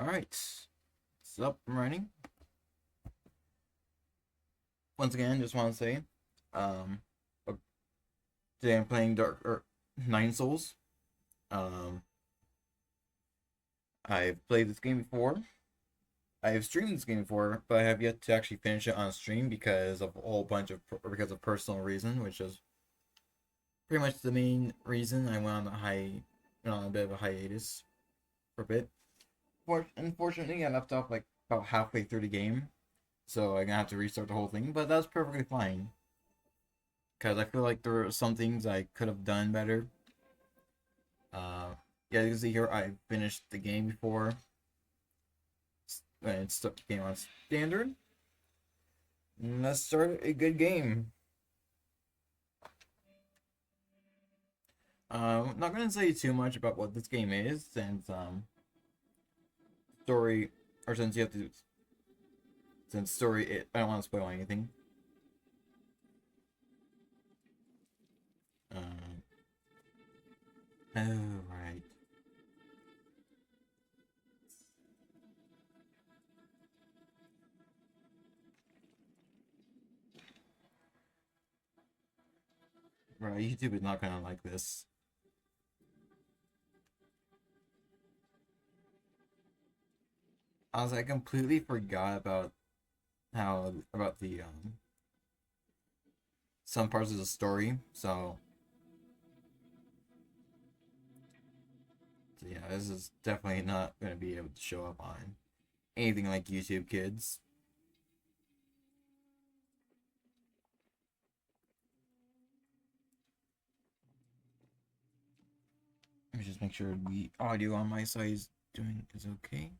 Alright, it's up and running. Once again, just want to say, um, uh, today I'm playing Nine Souls. Um, I've played this game before. I've streamed this game before, but I have yet to actually finish it on stream because of a whole bunch of because of personal reason, which is pretty much the main reason I went on a bit of a hiatus for a bit. Unfortunately, I left off like about halfway through the game, so I'm gonna have to restart the whole thing. But that's perfectly fine because I feel like there are some things I could have done better. Uh, yeah, you can see here I finished the game before when it's the game on standard. And let's start a good game. Not gonna say too much about what this game is, since story, or since you have to, since story, I don't want to spoil anything. Um, oh right. Right, YouTube is not gonna like this. I completely forgot about how about the some parts of the story. So yeah, this is definitely not gonna be able to show up on anything like YouTube Kids. Let me just make sure the audio on my side is okay.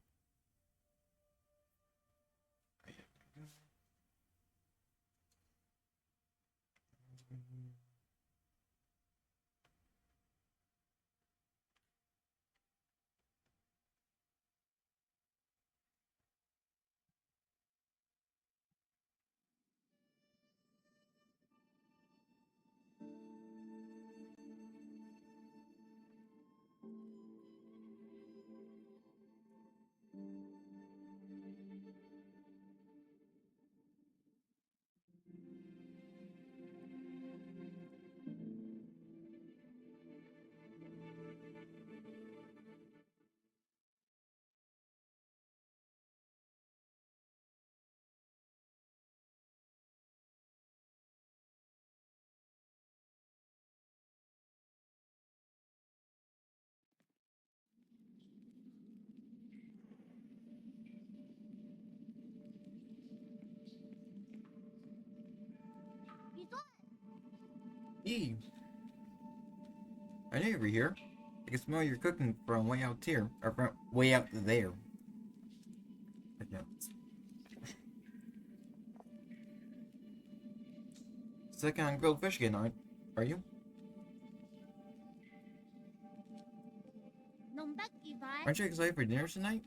Yee, I knew you were here. I can smell your cooking from way out here, or from way out there. But no. Second on grilled fish again, are you? Aren't you excited for dinner tonight?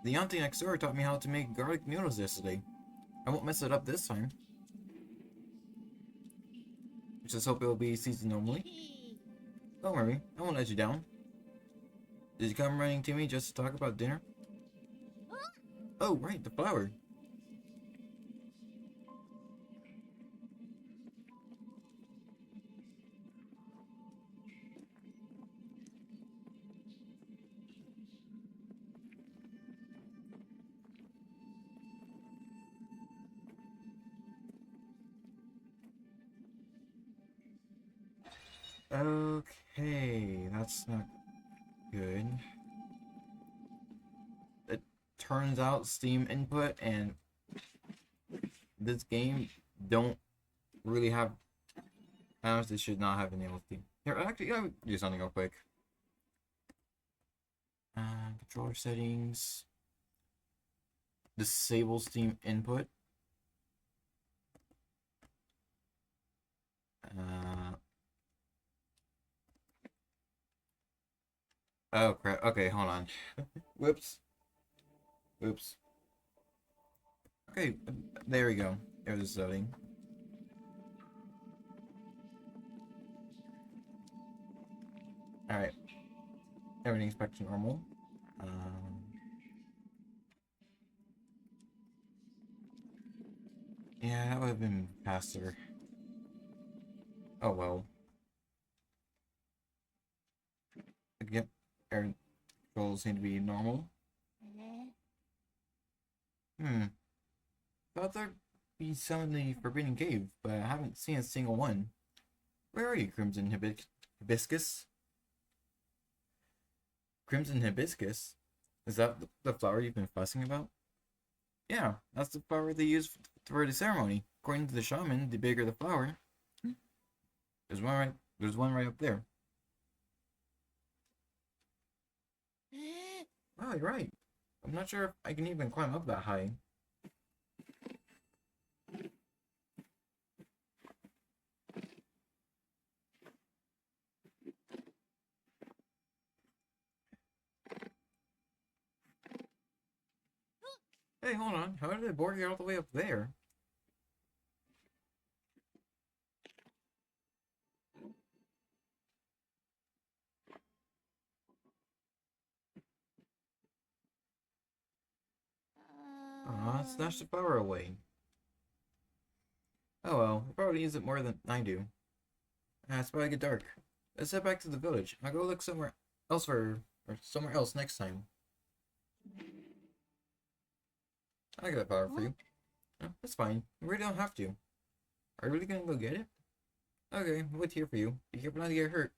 The auntie next door taught me how to make garlic noodles yesterday. I won't mess it up this time. Just hope it will be seasoned normally. Don't worry, I won't let you down. Did you come running to me just to talk about dinner? Oh, right, the flower. Okay, that's not good. It turns out Steam input and this game don't really have. Honestly, should not have enabled Steam. Here, actually, I would do something real quick. Controller settings. Disable Steam input. Uh, oh crap. Okay, hold on. Whoops. Oops. Okay, there we go. There's a setting. Alright. Everything's back to normal. Um, Yeah, that would have been faster. Oh well. Yep, air controls seem to be normal. Hmm. Thought there'd be some in the Forbidden Cave, but I haven't seen a single one. Where are you, Crimson Hibiscus? Crimson Hibiscus? Is that the flower you've been fussing about? Yeah, that's the flower they use for the ceremony. According to the shaman, the bigger the flower, there's one right. There's one right up there. Oh, you're right. I'm not sure if I can even climb up that high. Hey, hold on. How did the board get all the way up there? Aw, snatched the flower away. Oh well, it probably needs it more than I do. It's about to get dark. Let's head back to the village. I'll go look somewhere else or somewhere else next time. I'll get that flower for you. Oh, that's fine. You really don't have to. Are you really gonna go get it? Okay, I'll wait here for you. Be careful not to get hurt.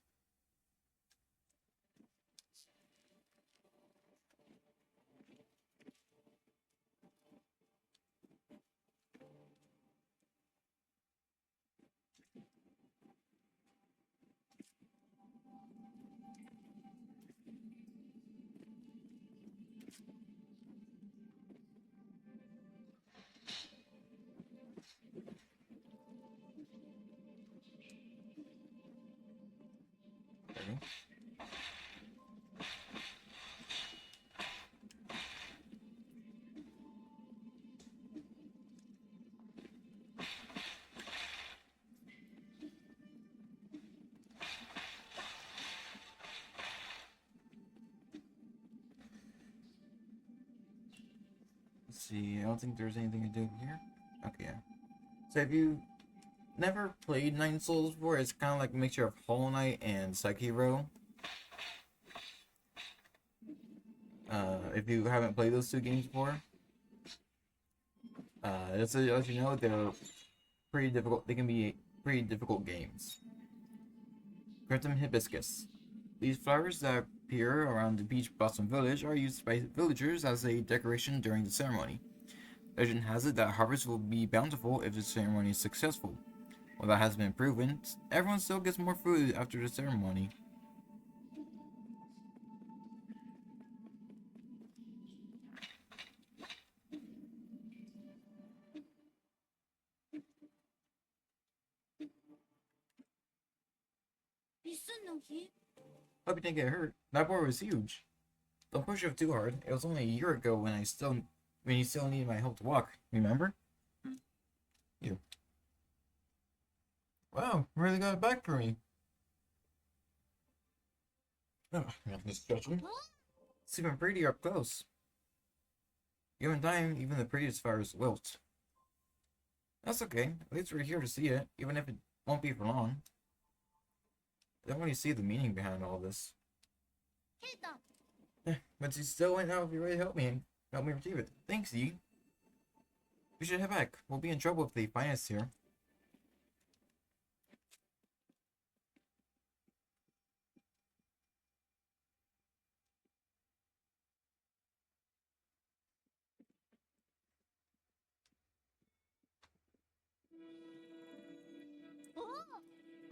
Okay. Let's see. I don't think there's anything to do here. Okay, yeah. So have you never played Nine Souls before? It's kind of like a mixture of Hollow Knight and Sekiro. If you haven't played those two games before, just to let you know, they're pretty difficult. They can be pretty difficult games. Crimson Hibiscus. These flowers that appear around the Peach Blossom Village are used by villagers as a decoration during the ceremony. Legend has it that harvest will be bountiful if the ceremony is successful. While that has been proven, everyone still gets more food after the ceremony. Hope you didn't get hurt. That boar was huge. Don't push it too hard. It was only a year ago when you still needed my help to walk. Remember? You. Wow, really got it back for me. Oh, this stretching. It's even prettier up close. Given time, even the prettiest flowers wilt. That's okay. At least we're here to see it, even if it won't be for long. I don't really see the meaning behind all this. But you still went out of your way to help me retrieve it. Thanks, Yi. We should head back. We'll be in trouble if they find us here.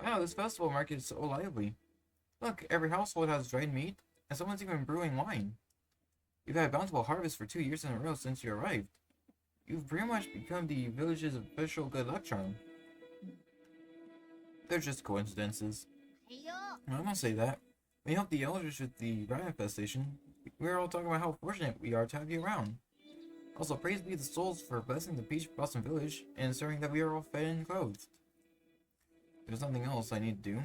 Wow, this festival market is so lively. Look, every household has dried meat, and someone's even brewing wine. You've had a bountiful harvest for 2 years in a row since you arrived. You've pretty much become the village's official good luck charm. They're just coincidences. I don't say that. When you helped the elders with the rat infestation, we were all talking about how fortunate we are to have you around. Also, praise be the souls for blessing the Peach Blossom Village and ensuring that we are all fed and clothed. If there's nothing else I need to do,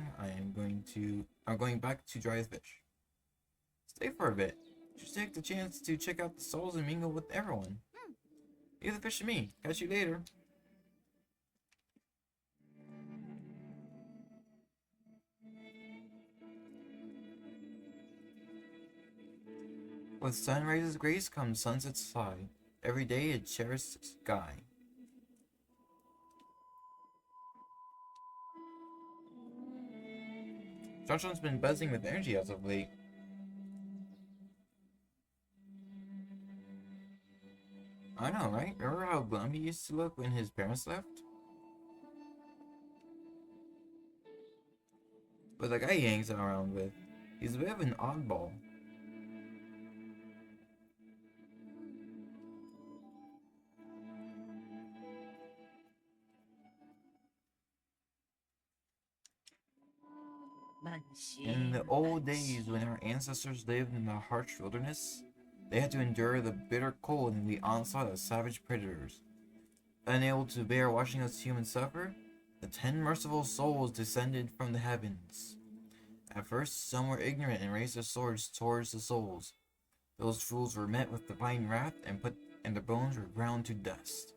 I'm going back to dry the fish. Stay for a bit. Just take the chance to check out the stalls and mingle with everyone. Leave the fish to me. Catch you later. With sunrise's grace comes sunset's sigh. Every day a cherished sky. Joshua has been buzzing with energy as of late. I know, right? Remember how glum he used to look when his parents left? But the guy he hangs around with, he's a bit of an oddball. In the old days when our ancestors lived in the harsh wilderness, they had to endure the bitter cold and the onslaught of savage predators. Unable to bear watching us humans suffer, the 10 merciful souls descended from the heavens. At first, some were ignorant and raised their swords towards the souls. Those fools were met with divine wrath and their bones were ground to dust.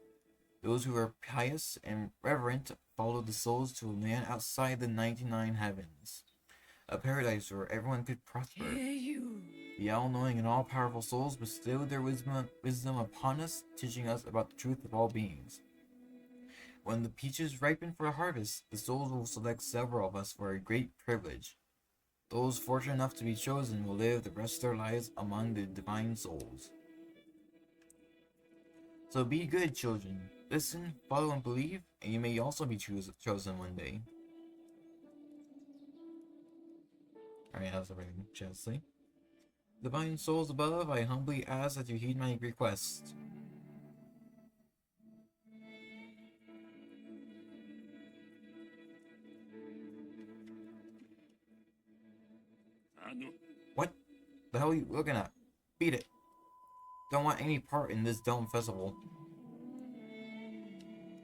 Those who were pious and reverent followed the souls to a land outside the 99 heavens. A paradise where everyone could prosper. The all-knowing and all-powerful souls bestowed their wisdom upon us, teaching us about the truth of all beings. When the peaches ripen for harvest, the souls will select several of us for a great privilege. Those fortunate enough to be chosen will live the rest of their lives among the divine souls. So be good, children. Listen, follow, and believe, and you may also be chosen one day. Alright, that's everything, Chesley. Divine souls above, I humbly ask that you heed my request. What the hell are you looking at? Beat it. Don't want any part in this dumb festival.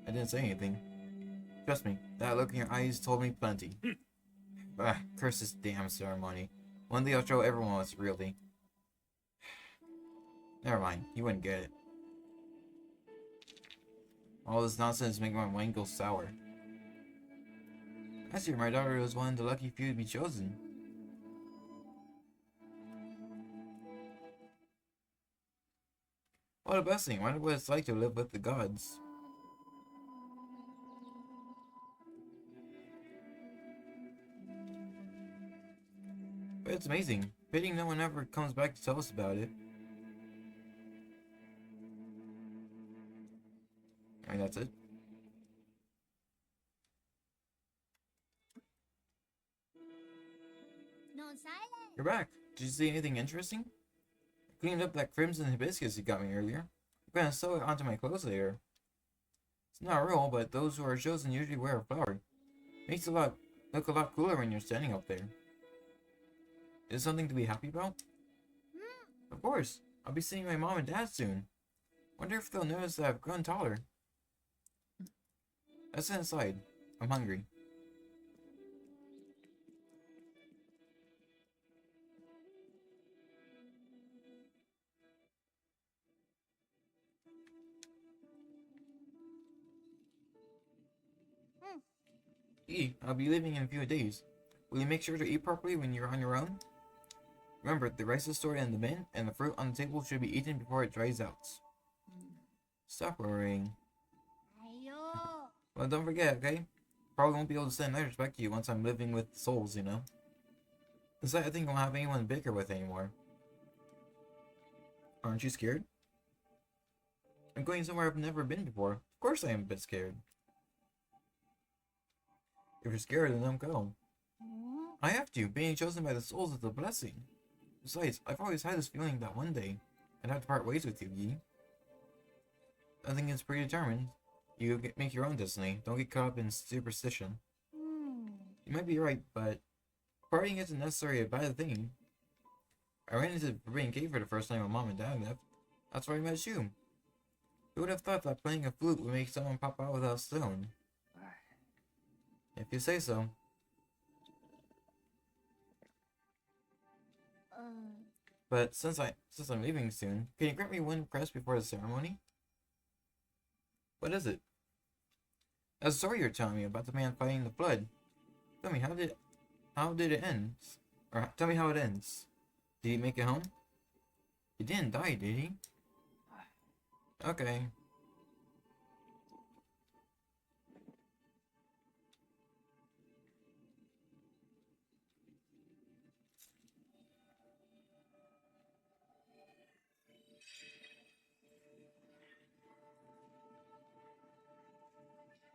I didn't say anything. Trust me, that look in your eyes told me plenty. Curse this damn ceremony. One day I'll show everyone what's really. Never mind, you wouldn't get it. All this nonsense makes my wine go sour. Last year, my daughter was one of the lucky few to be chosen. What a blessing! I wonder what it's like to live with the gods. But it's amazing. Pity no one ever comes back to tell us about it. Alright, that's it. You're back. Did you see anything interesting? I cleaned up that crimson hibiscus you got me earlier. I'm gonna sew it onto my clothes later. It's not a rule, but those who are chosen usually wear a flower. Makes it look a lot cooler when you're standing up there. Is it something to be happy about? Of course. I'll be seeing my mom and dad soon. Wonder if they'll notice that I've grown taller. Let's sit inside. I'm hungry. I'll be leaving in a few days. Will you make sure to eat properly when you're on your own? Remember, the rice is stored in the bin, and the fruit on the table should be eaten before it dries out. Stop worrying. Well, don't forget, okay? Probably won't be able to send letters back to you once I'm living with souls, you know? Besides, I think I won't have anyone to bicker with anymore. Aren't you scared? I'm going somewhere I've never been before. Of course I am a bit scared. If you're scared, then don't go. I have to. Being chosen by the souls is a blessing. Besides, I've always had this feeling that one day I'd have to part ways with you, Yi. I think it's predetermined. You make your own destiny. Don't get caught up in superstition. You might be right, but partying isn't necessarily a bad thing. I ran into the Forbidden Cave for the first time when Mom and Dad left. That's where I met you. Who would have thought that playing a flute would make someone pop out without a stone? If you say so. But since I'm leaving soon, can you grant me one request before the ceremony? What is it? That story you're telling me about the man fighting the flood. Tell me, how did it end? Or tell me how it ends. Did he make it home? He didn't die, did he? Okay.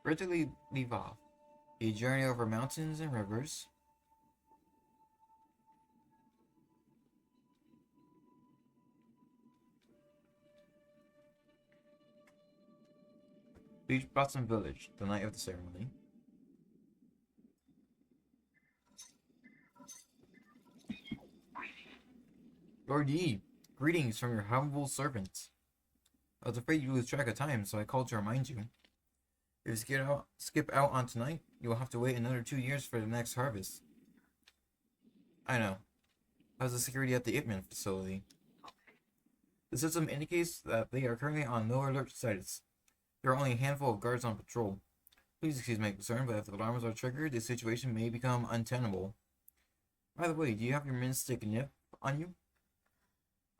Readily leave off. A journey over mountains and rivers. Beach Blossom Village, the night of the ceremony. Lord Yi, greetings from your humble servant. I was afraid you lose track of time, so I called to remind you. If you skip out on tonight, you will have to wait another 2 years for the next harvest. I know. How's the security at the Ipman facility? The system indicates that they are currently on no alert status. There are only a handful of guards on patrol. Please excuse my concern, but if the alarms are triggered, the situation may become untenable. By the way, do you have your Mystic Nip on you?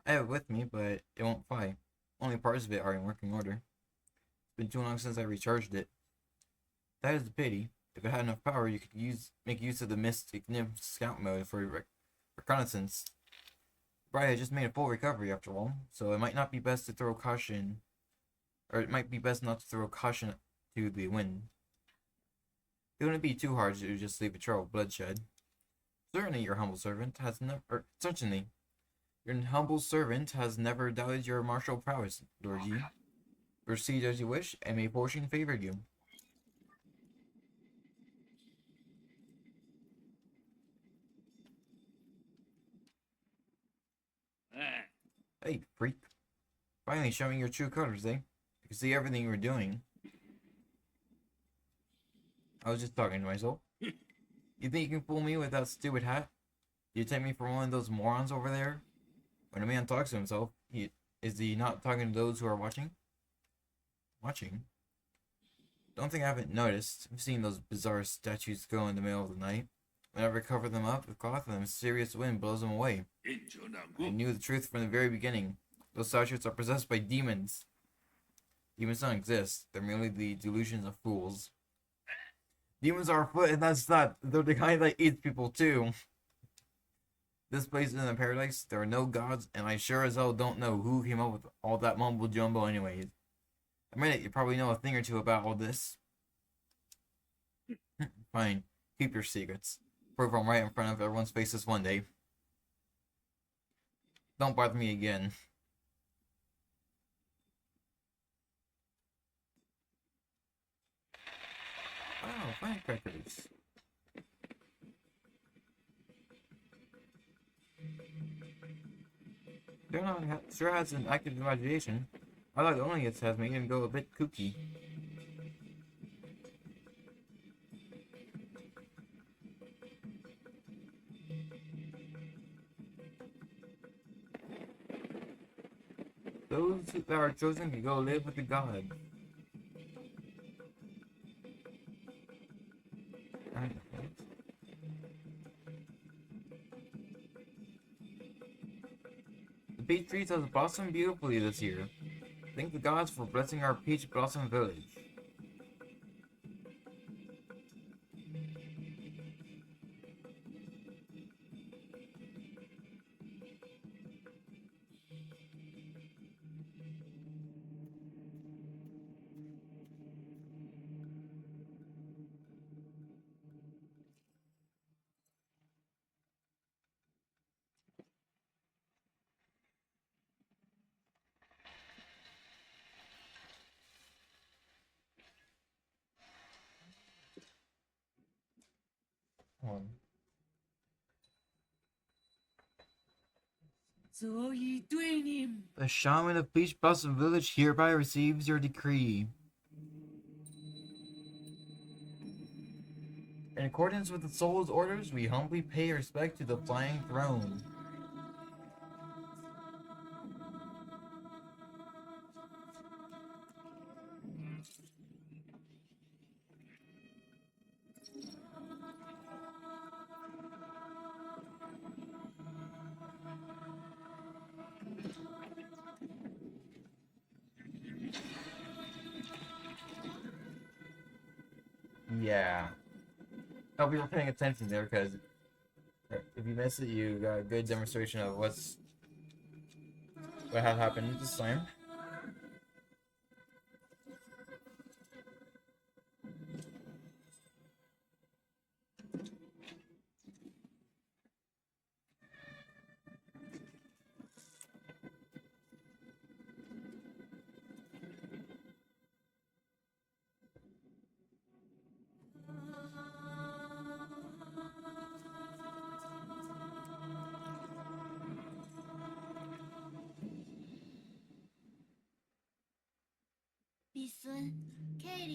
I have it with me, but it won't fly. Only parts of it are in working order. It's been too long since I recharged it. That is a pity. If it had enough power, you could make use of the Mystic Nip scout mode for reconnaissance. Brian had just made a full recovery after all, so it might not be best to throw caution, or it might be best not to throw caution to the wind. It wouldn't be too hard to just leave a trail of bloodshed. Certainly, your humble servant has never doubted your martial prowess, Lord Yi. Proceed as you wish, and may fortune favor you. Hey, freak. Finally showing your true colors, eh? I can see everything you were doing. I was just talking to myself. You think you can fool me with that stupid hat? Do you take me for one of those morons over there? When a man talks to himself, is he not talking to those who are watching? Watching? Don't think I haven't noticed. I've seen those bizarre statues go in the middle of the night. Whenever I cover them up with cloth, a mysterious wind blows them away. I knew the truth from the very beginning. Those statues are possessed by demons. Demons don't exist. They're merely the delusions of fools. Demons are afoot, and that's not. They're the kind that eats people too. This place isn't a paradise. There are no gods, and I sure as hell don't know who came up with all that mumbo jumbo anyways. Admit it, you probably know a thing or two about all this. Fine. Keep your secrets. Prove I'm right in front of everyone's faces one day. Don't bother me again. Wow, firecrackers. Donut sure has an active imagination. I thought only it has made him go a bit kooky. Those that are chosen can go live with the gods. The peach trees have blossomed beautifully this year. Thank the gods for blessing our Peach Blossom Village. The shaman of Peach Blossom Village hereby receives your decree. In accordance with the soul's orders, we humbly pay respect to the flying throne. Yeah. Hope you were paying attention there, because if you missed it, you got a good demonstration of what had happened this time.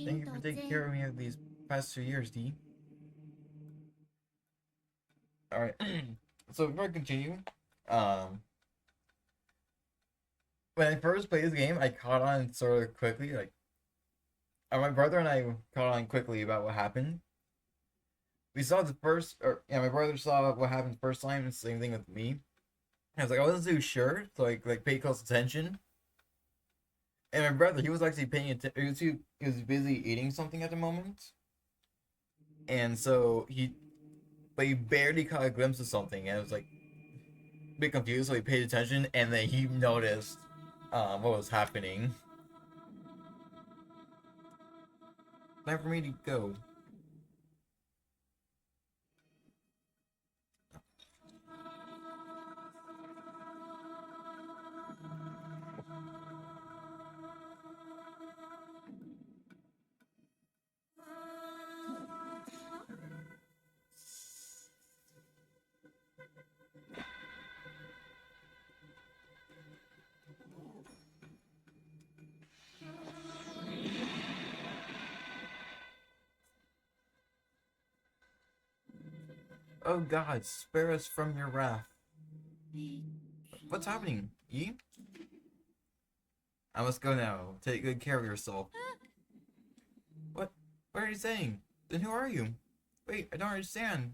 Thank you for taking care of me of these past 2 years, D. Alright. So before I continue, um when I first played this game, I caught on sort of quickly, like my brother and I caught on quickly about what happened. We saw the first, or yeah, my brother saw what happened first time, and same thing with me. I was like, I wasn't too sure, so like pay close attention. And my brother, he was actually paying attention. He was busy eating something at the moment, and so but he barely caught a glimpse of something, and I was like a bit confused. So he paid attention, and then he noticed what was happening. Time for me to go. Oh God, spare us from your wrath. What's happening, Yi? I must go now. Take good care of yourself. What? What are you saying? Then who are you? Wait, I don't understand.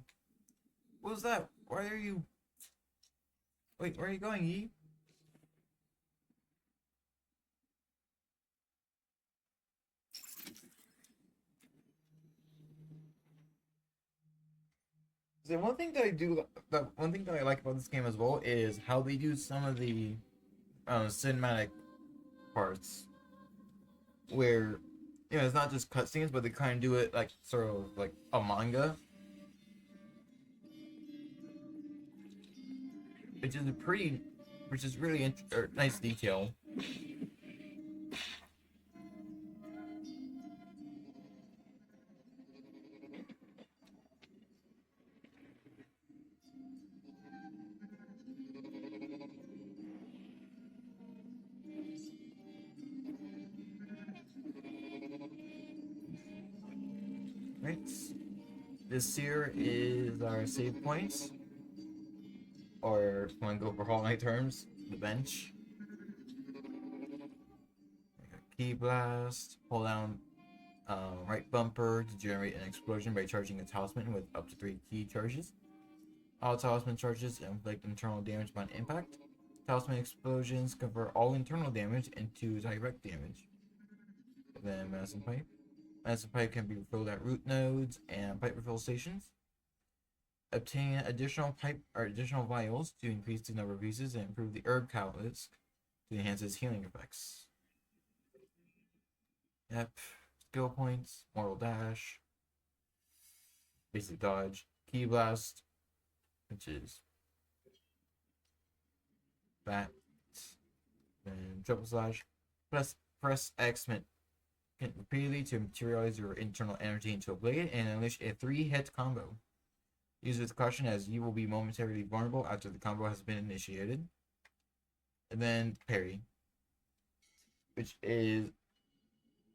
What was that? Why are you... Wait, where are you going, Yi? The one thing that one thing that I like about this game as well is how they do some of the cinematic parts, where it's not just cutscenes, but they kind of do it like sort of like a manga, which is really nice detail. Right. This here is our save points, or if you want to go for Hollow Knight terms, the bench. Key blast. Hold down right bumper to generate an explosion by charging a talisman with up to 3 key charges. All talisman charges inflict internal damage upon impact. Talisman explosions convert all internal damage into direct damage. Then medicine pipe. Medicine pipe can be refilled at root nodes and pipe refill stations. Obtain additional pipe or additional vials to increase the number of uses and improve the herb catalyst to enhance its healing effects. Yep. Skill points, mortal dash, basic dodge, key blast, which is that, then triple slash. Press X repeatedly to materialize your internal energy into a blade and unleash a 3-hit combo. Use with caution, as you will be momentarily vulnerable after the combo has been initiated. And then parry, which is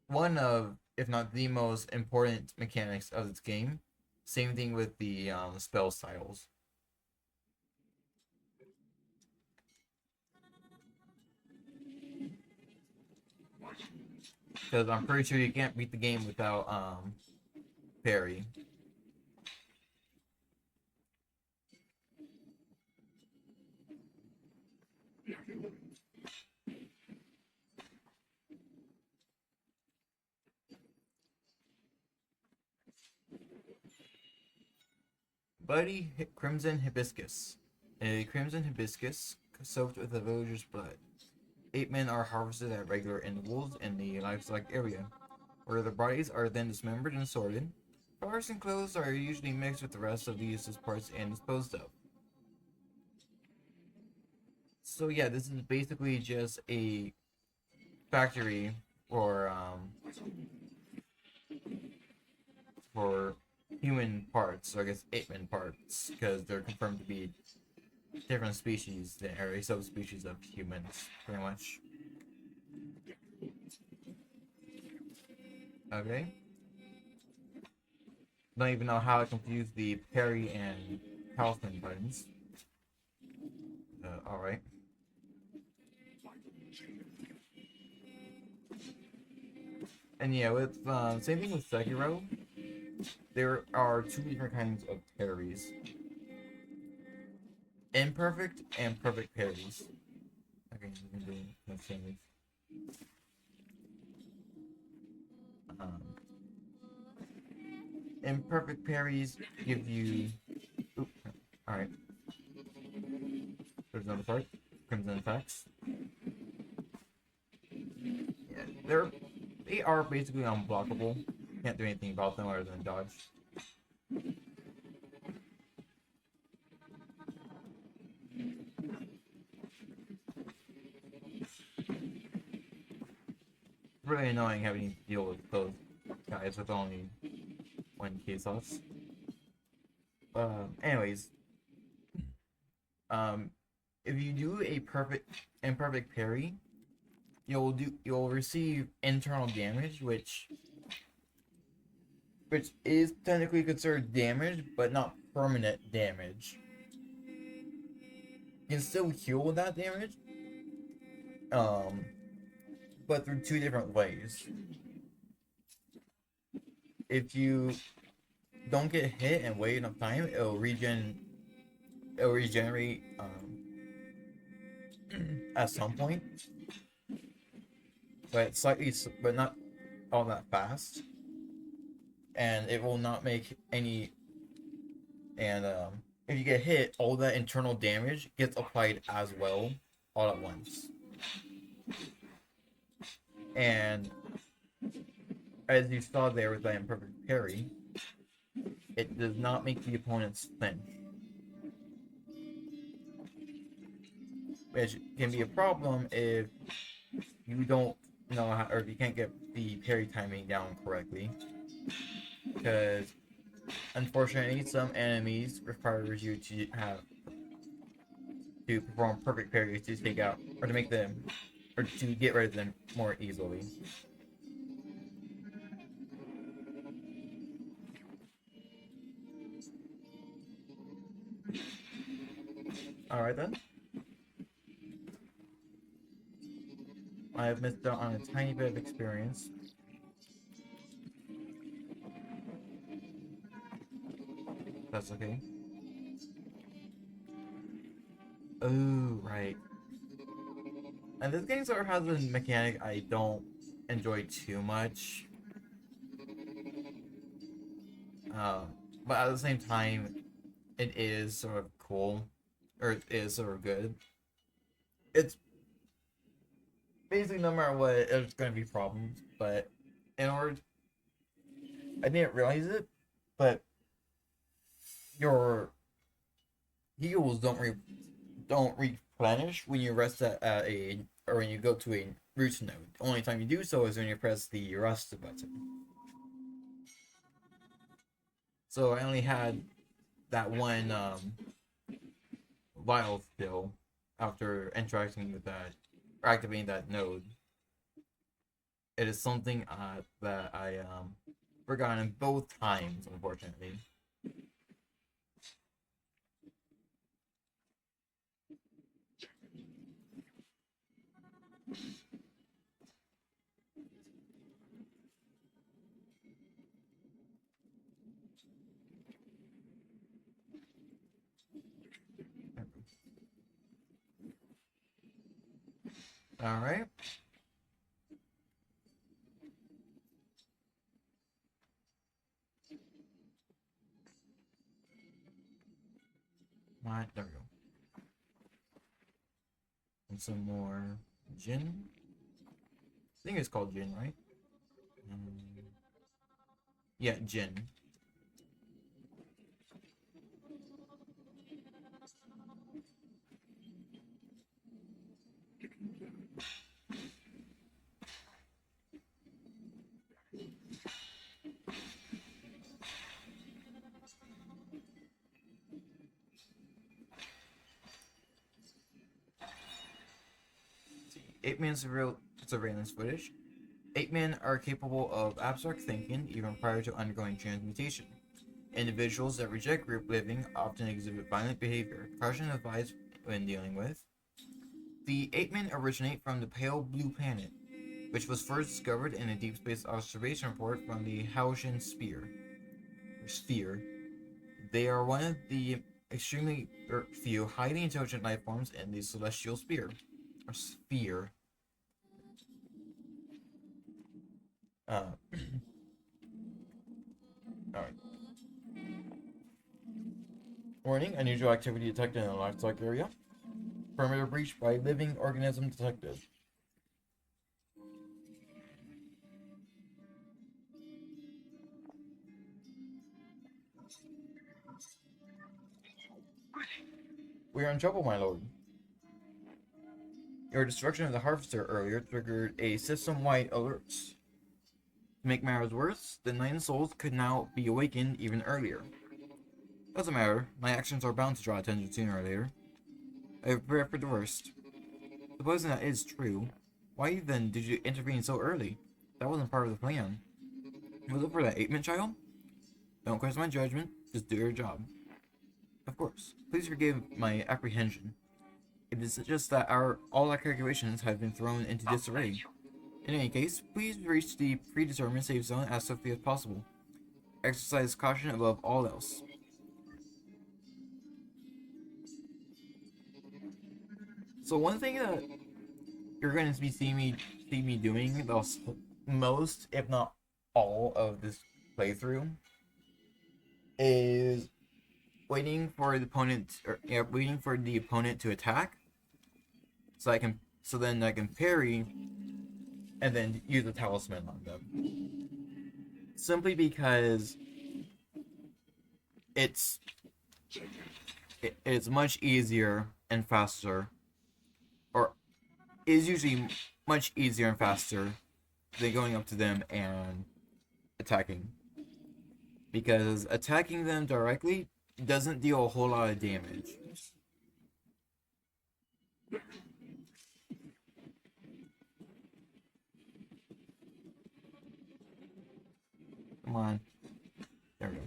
one of, if not the most important mechanics of this game. Same thing with the spell styles. Because I'm pretty sure you can't beat the game without parry. Crimson Hibiscus. A crimson hibiscus soaked with a villager's blood. 8 men are harvested at regular intervals in the livestock area, where their bodies are then dismembered and sorted. Flowers and clothes are usually mixed with the rest of the useless parts and disposed of. So yeah, this is basically just a factory for human parts, or I guess 8-man parts, because they're confirmed to be different species, or a subspecies of humans, pretty much. Okay. Don't even know how I confused the parry and talisman buttons. Alright. And yeah, with same thing with Sekiro. There are 2 different kinds of parries: imperfect and perfect parries. Okay, we can do let's change. Imperfect parries give you. Alright. There's another part. Crimson effects. Yeah, they are basically unblockable. Can't do anything about them other than dodge. Really annoying having to deal with those guys with only 1k slots. Anyways, if you do a imperfect parry, you'll receive internal damage, which is technically considered damage, but not permanent damage. You can still heal with that damage, but through 2 different ways. If you don't get hit and wait enough time, it'll regenerate at some point, but not all that fast, and it will not make any. And if you get hit, all that internal damage gets applied as well, all at once. And as you saw there with that imperfect parry, it does not make the opponents flinch, which can be a problem if you don't know how, or if you can't get the parry timing down correctly, because unfortunately some enemies require you to perform perfect parries to take out, or to make them, or to get rid of them more easily. Alright then. I have missed out on a tiny bit of experience. That's okay. Oh, right. And this game sort of has a mechanic I don't enjoy too much. But at the same time, it is sort of cool. Or it is sort of good. It's basically, no matter what, there's going to be problems. But in order... I didn't realize it, but your heals don't replenish when you rest or when you go to a root node. The only time you do so is when you press the rest button. So I only had that one vial still after interacting with that, or activating that node. It is something that I forgotten both times, unfortunately. All right. And some more gin. I think it's called gin, right? Yeah, gin. Ape-Man surveillance footage. Ape-Men are capable of abstract thinking even prior to undergoing transmutation. Individuals that reject group living often exhibit violent behavior. Caution advised when dealing with. The Ape-Men originate from the Pale Blue Planet, which was first discovered in a deep space observation report from the Haoshan Sphere. They are one of the extremely few highly intelligent life forms in the Celestial Sphere. Or Sphere. Uh, Alright. Warning, unusual activity detected in the livestock area. Perimeter breach by living organism detected. We are in trouble, my lord. Your destruction of the harvester earlier triggered a system-wide alert. To make matters worse, the Nine Souls could now be awakened even earlier. Doesn't matter, my actions are bound to draw attention sooner or later. I have prepared for the worst. Supposing that is true, why then did you intervene so early? That wasn't part of the plan. Was it for that Ape-Man child? Don't question my judgment, just do your job. Of course, please forgive my apprehension. It is just that all our calculations have been thrown into disarray. In any case, please reach the predetermined safe zone as swiftly as possible. Exercise caution above all else. So one thing that you're going to be see me doing most, if not all, of this playthrough is waiting for the opponent, waiting for the opponent to attack, so then I can parry, and then use the talisman on them. Simply because it's it's much easier and faster, or is usually much easier and faster than going up to them and attacking. Because attacking them directly doesn't deal a whole lot of damage. Come on. There we go.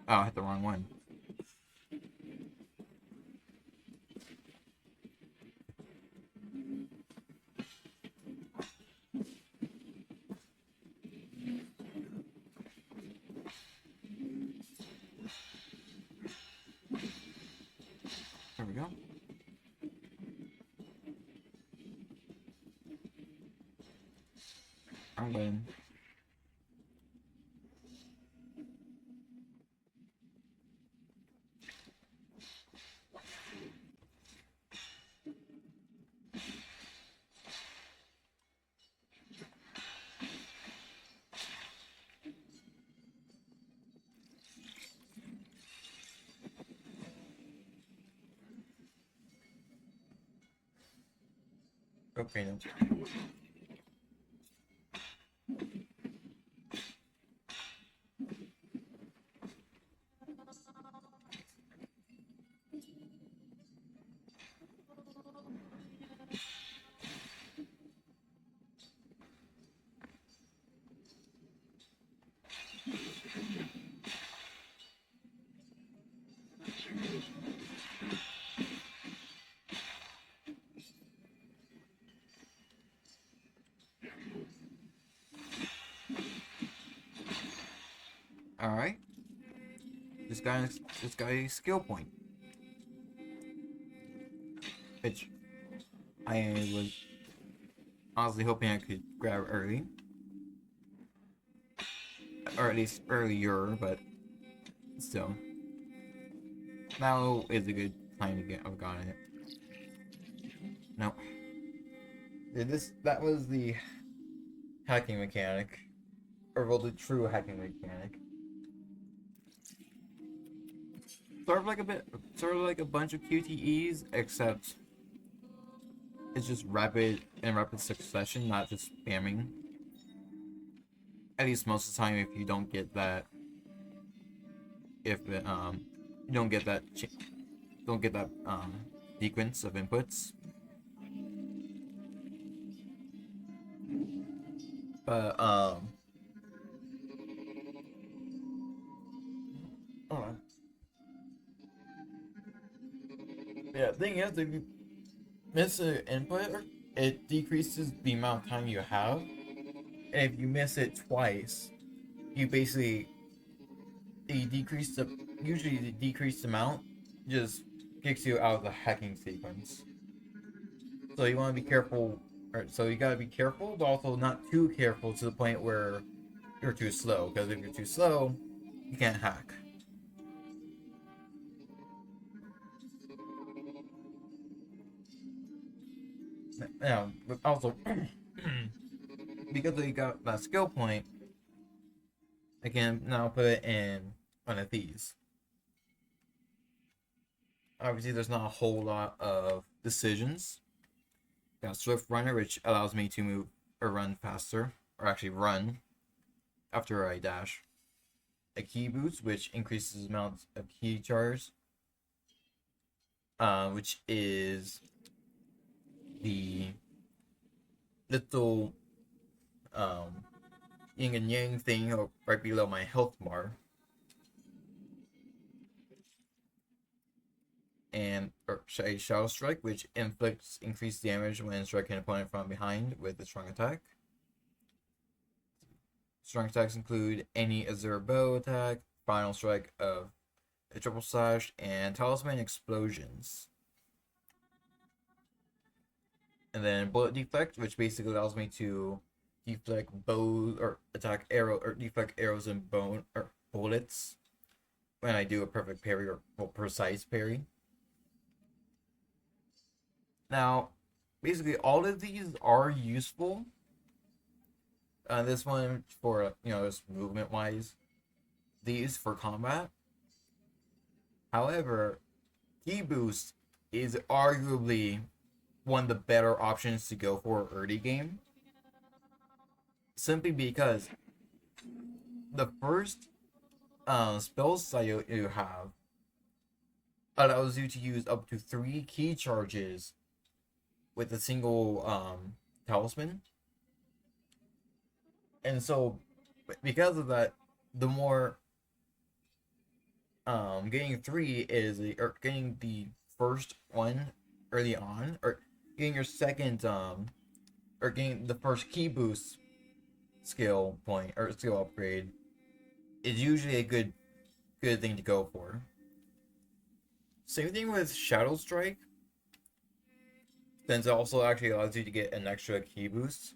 Oh, I hit the wrong one. There we go. I'm winning. Okay, no. Alright. This guy's skill point. Which I was honestly hoping I could grab early. or at least earlier, but still. Now is a good time to get. I've gotten it. No. Yeah, that was the hacking mechanic. Or well, the true hacking mechanic. Sort of like a bunch of QTEs, except it's just rapid succession, not just spamming. At least most of the time, if you don't get that, you don't get that sequence of inputs. But hold on. Yeah, the thing is, if you miss an input, it decreases the amount of time you have. And if you miss it twice, you basically usually the decreased amount just kicks you out of the hacking sequence. So you want to be careful. So you gotta be careful, but also not too careful to the point where you're too slow. Because if you're too slow, you can't hack. Now, also because you got that skill point, I can now put it in one of these. Obviously, there's not a whole lot of decisions. Got Swift Runner, which allows me to move or run faster, or actually run after I dash. A Key Boost, which increases the amount of key charge, which is the little yin and yang thing right below my health bar. And a Shadow Strike, which inflicts increased damage when striking an opponent from behind with a strong attack. Strong attacks include any Azure Bow attack, Final Strike of a Triple Slash, and Talisman Explosions. And then Bullet Deflect, which basically allows me to deflect bows or deflect arrows and bullets when I do a perfect parry or precise parry. Now, basically, all of these are useful. This one for just movement wise. These for combat. However, Key Boost is arguably one of the better options to go for early game. Simply because the first spell slot you have allows you to use up to 3 key charges with a single talisman. And so, because of that, the more getting 3 is or getting the first one early on, or getting your second or getting the first key boost skill point or skill upgrade is usually a good thing to go for. Same thing with Shadow Strike, since it also actually allows you to get an extra key boost.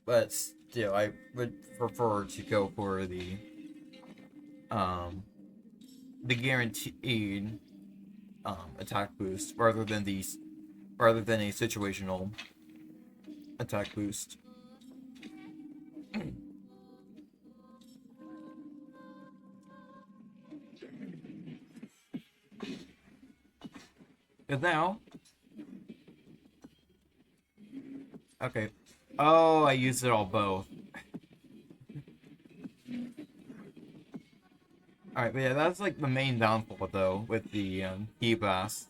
But still, I would prefer to go for the guaranteed attack boost rather than a situational attack boost. Because now, okay. Oh, I used it all both. Alright, but yeah, that's like the main downfall though with the Ki Blast.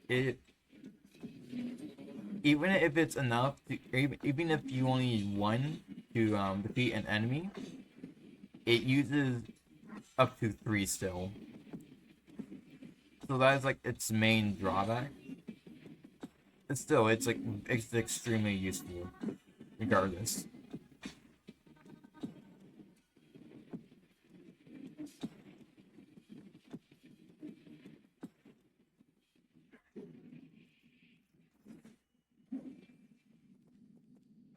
It even if it's enough, even if you only need one to defeat an enemy, it uses up to 3 still. So that is like its main drawback. But still, it's extremely useful, regardless.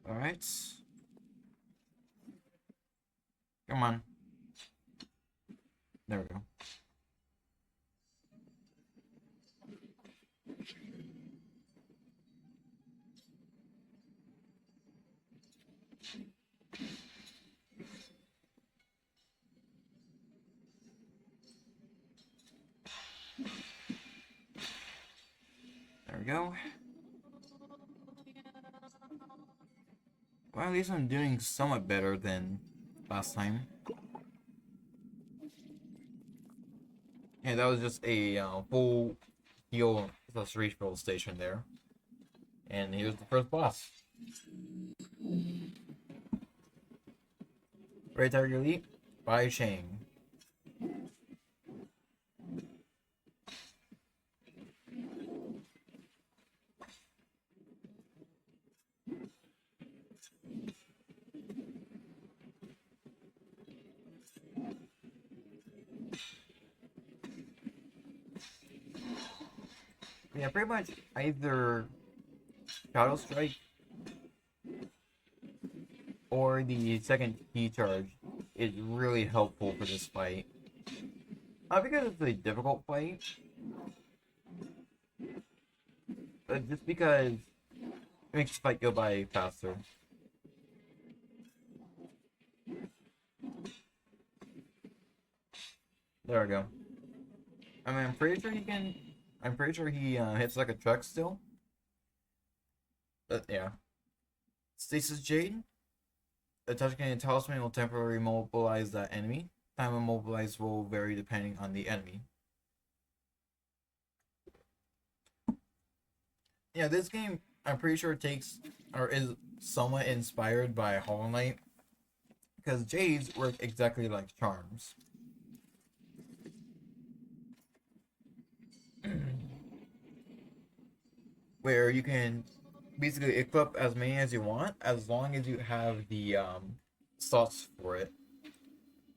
Alright. Come on. There we go. There we go. Well, at least I'm doing somewhat better than last time. Yeah, that was just a full heal plus refill station there. And here's the first boss. Great Tiger Elite by Shang. Yeah, pretty much either Shadow Strike or the second key charge is really helpful for this fight. Not because it's a difficult fight, but just because it makes the fight go by faster. There we go. I mean, I'm pretty sure he can. I'm pretty sure he hits like a truck still. But yeah. Stasis Jade. The touching talisman will temporarily immobilize that enemy. Time immobilized will vary depending on the enemy. Yeah, this game I'm pretty sure takes or is somewhat inspired by Hollow Knight because Jades work exactly like charms. Where you can basically equip as many as you want as long as you have the slots for it.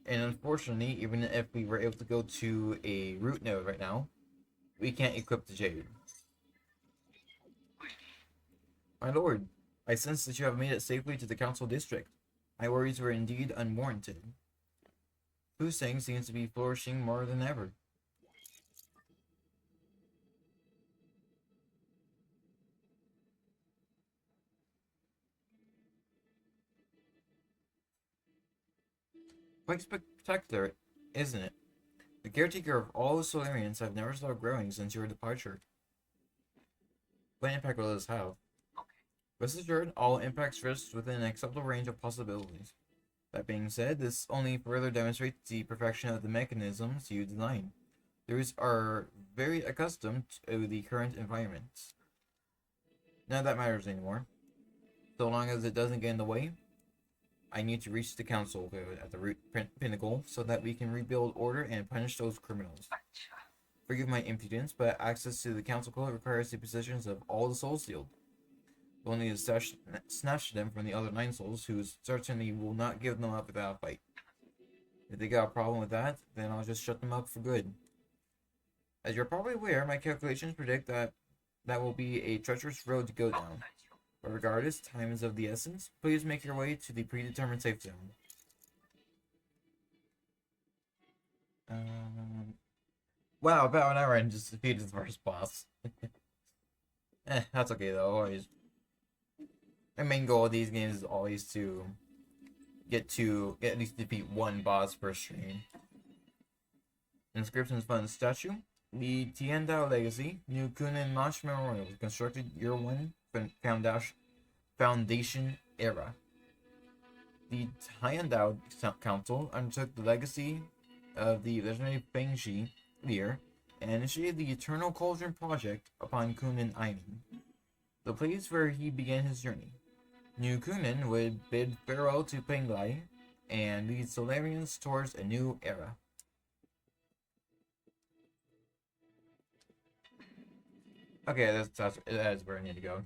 And unfortunately, even if we were able to go to a root node right now, we can't equip the Jade. My lord, I sense that you have made it safely to the council district. My worries were indeed unwarranted. Fusang seems to be flourishing more than ever. Quite spectacular, isn't it? The caretaker of all the Solarians have never stopped growing since your departure. What impact will this have? Rest assured, all impacts risked within an acceptable range of possibilities. That being said, this only further demonstrates the perfection of the mechanisms you designed. The roots are very accustomed to the current environment. None of that matters anymore. So long as it doesn't get in the way, I need to reach the council at the root pinnacle so that we can rebuild order and punish those criminals. Forgive my impudence, but access to the council code requires the possessions of all the souls sealed. Only to snatch them from the other 9 souls, who certainly will not give them up without a fight. If they got a problem with that, then I'll just shut them up for good. As you're probably aware, my calculations predict that will be a treacherous road to go down. But regardless, time is of the essence. Please make your way to the predetermined safe zone. Wow, about an hour and just defeated the first boss. That's okay though. Always, my main goal of these games is always to get at least defeat one boss per stream. Inscriptions Fund statue. The Tiandao Legacy, New Kunin March Memorial, was constructed year 1 Foundation era. The Tiandao Council undertook the legacy of the legendary Fengshi leader and initiated the Eternal Cauldron project upon Kunin Island, the place where he began his journey. New Kunin would bid farewell to Penglai and lead Solarians towards a new era. Okay, that's where I need to go.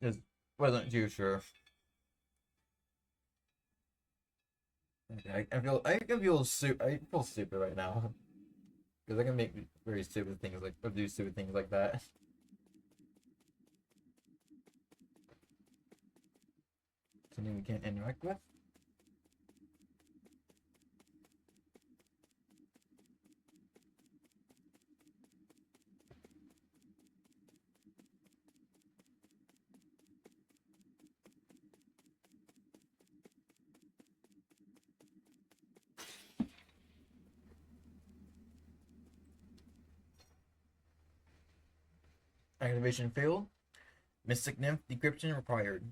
Just wasn't too sure. Okay, I feel stupid right now because I can make very stupid things or do stupid things like that. something we can't interact with. Activation failed. Mystic Nymph decryption required.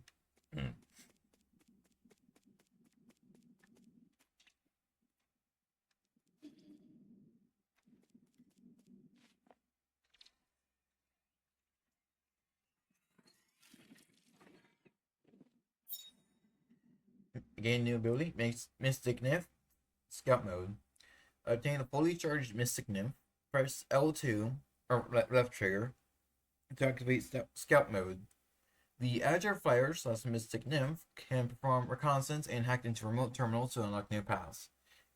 Gain new ability. Makes Mystic Nymph Scout mode. Obtain a fully charged Mystic Nymph. Press L2 or left trigger to activate Scout mode. The Agile Flyer / Mystic Nymph can perform reconnaissance and hack into remote terminals to unlock new paths.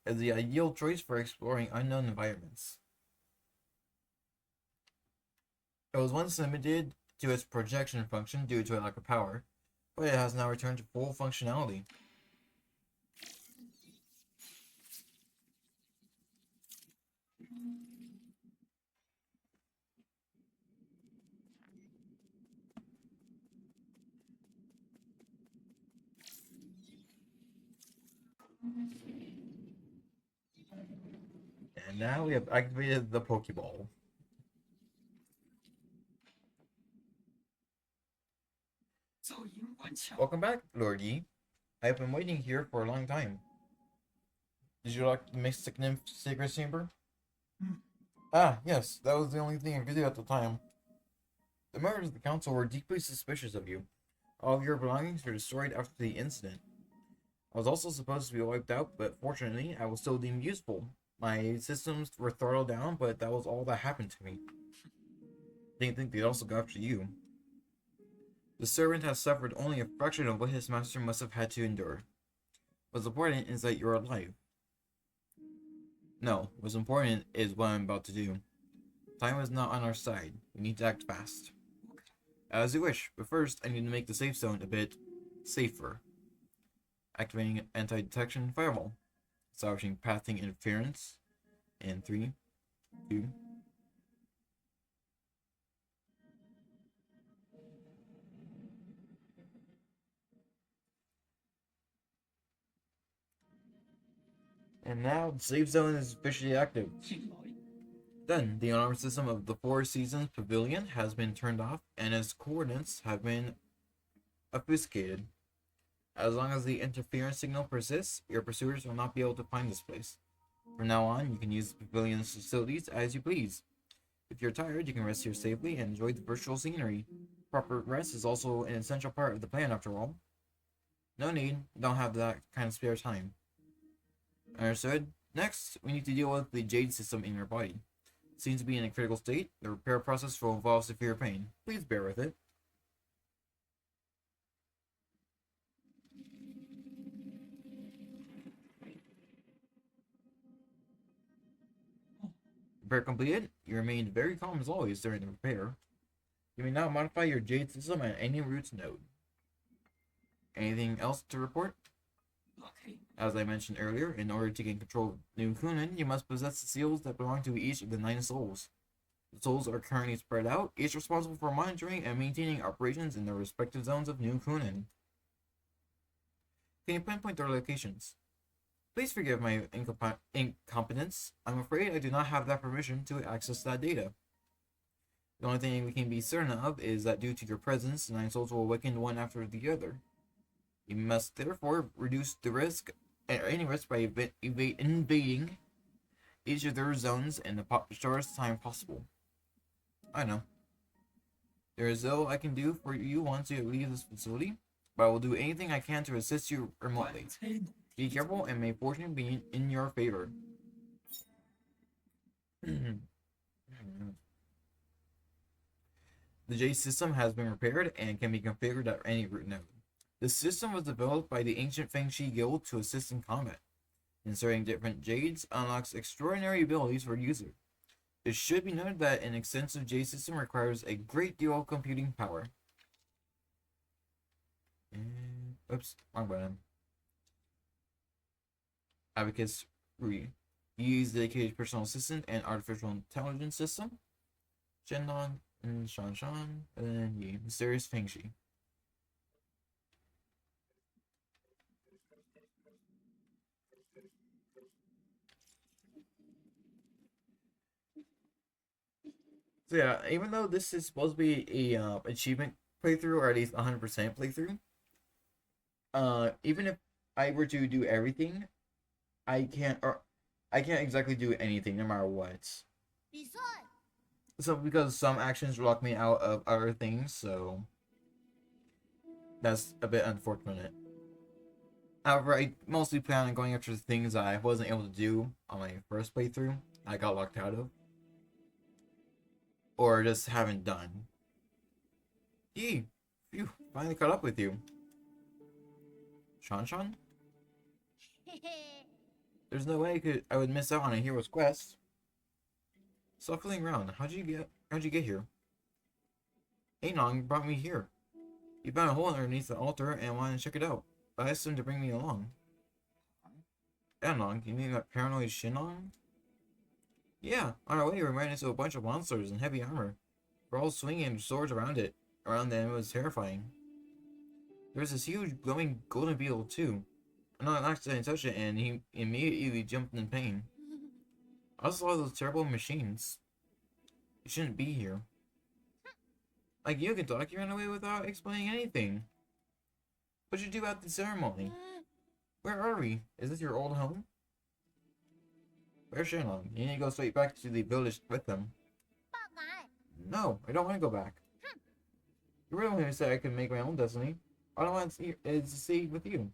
It is the ideal choice for exploring unknown environments. It was once limited to its projection function due to a lack of power, but it has now returned to full functionality. And now we have activated the Pokeball. Welcome back, Lord Yi. I have been waiting here for a long time. Did you like the Mystic Nymph Sacred Chamber? Ah, yes, that was the only thing I could do at the time. The members of the council were deeply suspicious of you. All of your belongings were destroyed after the incident. I was also supposed to be wiped out, but fortunately, I was still deemed useful. My systems were throttled down, but that was all that happened to me. Didn't think they'd also go after you. The servant has suffered only a fraction of what his master must have had to endure. What's important is that you're alive. No, what's important is what I'm about to do. Time is not on our side. We need to act fast. As you wish, but first I need to make the safe zone a bit safer. Activating anti-detection firewall. Establishing pathing interference. In 3, 2. And now the safe zone is officially active. Then, the alarm system of the Four Seasons Pavilion has been turned off and its coordinates have been obfuscated. As long as the interference signal persists, your pursuers will not be able to find this place. From now on, you can use the pavilion's facilities as you please. If you're tired, you can rest here safely and enjoy the virtual scenery. Proper rest is also an essential part of the plan, after all. No need, don't have that kind of spare time. Understood? Next, we need to deal with the Jade system in your body. It seems to be in a critical state. The repair process will involve severe pain. Please bear with it. Repair completed. You remained very calm as always during the repair. You may now modify your Jade system at any root node. Anything else to report? As I mentioned earlier, in order to gain control of New Kunin, you must possess the seals that belong to each of the 9 souls. The souls are currently spread out, each responsible for monitoring and maintaining operations in their respective zones of New Kunin. Can you pinpoint their locations? Please forgive my incompetence. I'm afraid I do not have that permission to access that data. The only thing we can be certain of is that due to your presence, the 9 souls will awaken one after the other. You must therefore reduce the risk, or any risk, by invading each of their zones in the shortest time possible. I know. There is little I can do for you once you leave this facility, but I will do anything I can to assist you remotely. Be careful, and may fortune be in your favor. The J system has been repaired and can be configured at any root node. The system was developed by the ancient Feng Shi Guild to assist in combat. Inserting different Jades unlocks extraordinary abilities for users. It should be noted that an extensive Jade system requires a great deal of computing power. Oops, wrong button. Abacus Re. Use dedicated personal assistant and artificial intelligence system. Shenlong and Shan, and then Yi. Mysterious Fengshi. So yeah, even though this is supposed to be a achievement playthrough, or at least 100% playthrough, even if I were to do everything, I can't exactly do anything no matter what. So because some actions lock me out of other things, so that's a bit unfortunate. However, I mostly plan on going after the things I wasn't able to do on my first playthrough. I got locked out of, or just haven't done. Yee, phew, finally caught up with you. Shan? There's no way I would miss out on a hero's quest. Stop fooling around. How'd you get here? Anong brought me here. He found a hole underneath the altar and wanted to check it out. I asked him to bring me along. Anong, you mean that paranoid Shinong? Yeah, on our way we ran into a bunch of monsters in heavy armor. We're all swinging swords around them. It was terrifying. There was this huge glowing golden beetle too. I know I accidentally touched it and he immediately jumped in pain. I saw those terrible machines. You shouldn't be here. Like you can talk, you ran away without explaining anything. What'd you do at the ceremony? Where are we? Is this your old home? Where's Shenlong? You need to go straight back to the village with them. No, I don't want to go back. You really want me to say I can make my own destiny? All I want is to stay with you.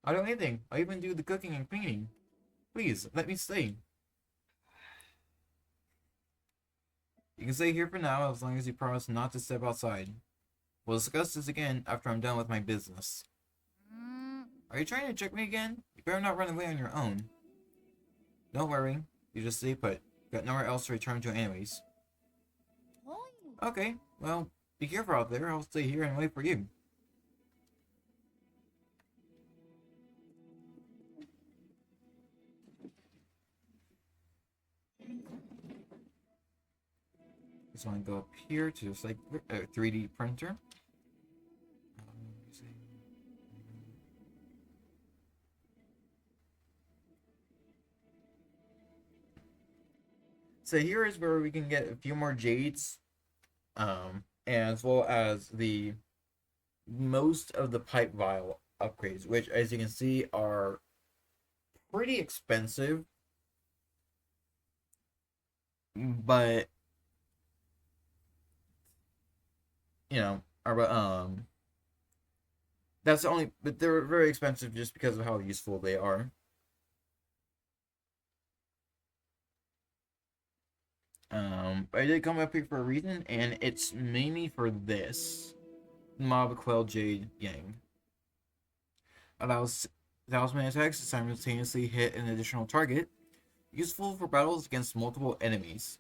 I'll do anything. I'll even do the cooking and cleaning. Please, let me stay. You can stay here for now as long as you promise not to step outside. We'll discuss this again after I'm done with my business. Are you trying to trick me again? You better not run away on your own. Don't worry. You just stay put. Got nowhere else to return to anyways. Okay, well, be careful out there. I'll stay here and wait for you. Just want to go up here to this like 3D printer. So here is where we can get a few more jades, as well as the most of the pipe vial upgrades, which as you can see are pretty expensive, but you know, that's the only, but they're very expensive just because of how useful they are. But I did come up here for a reason, and it's mainly for this. Mob Quell Jade Yang. Allows talisman attacks to simultaneously hit an additional target. Useful for battles against multiple enemies.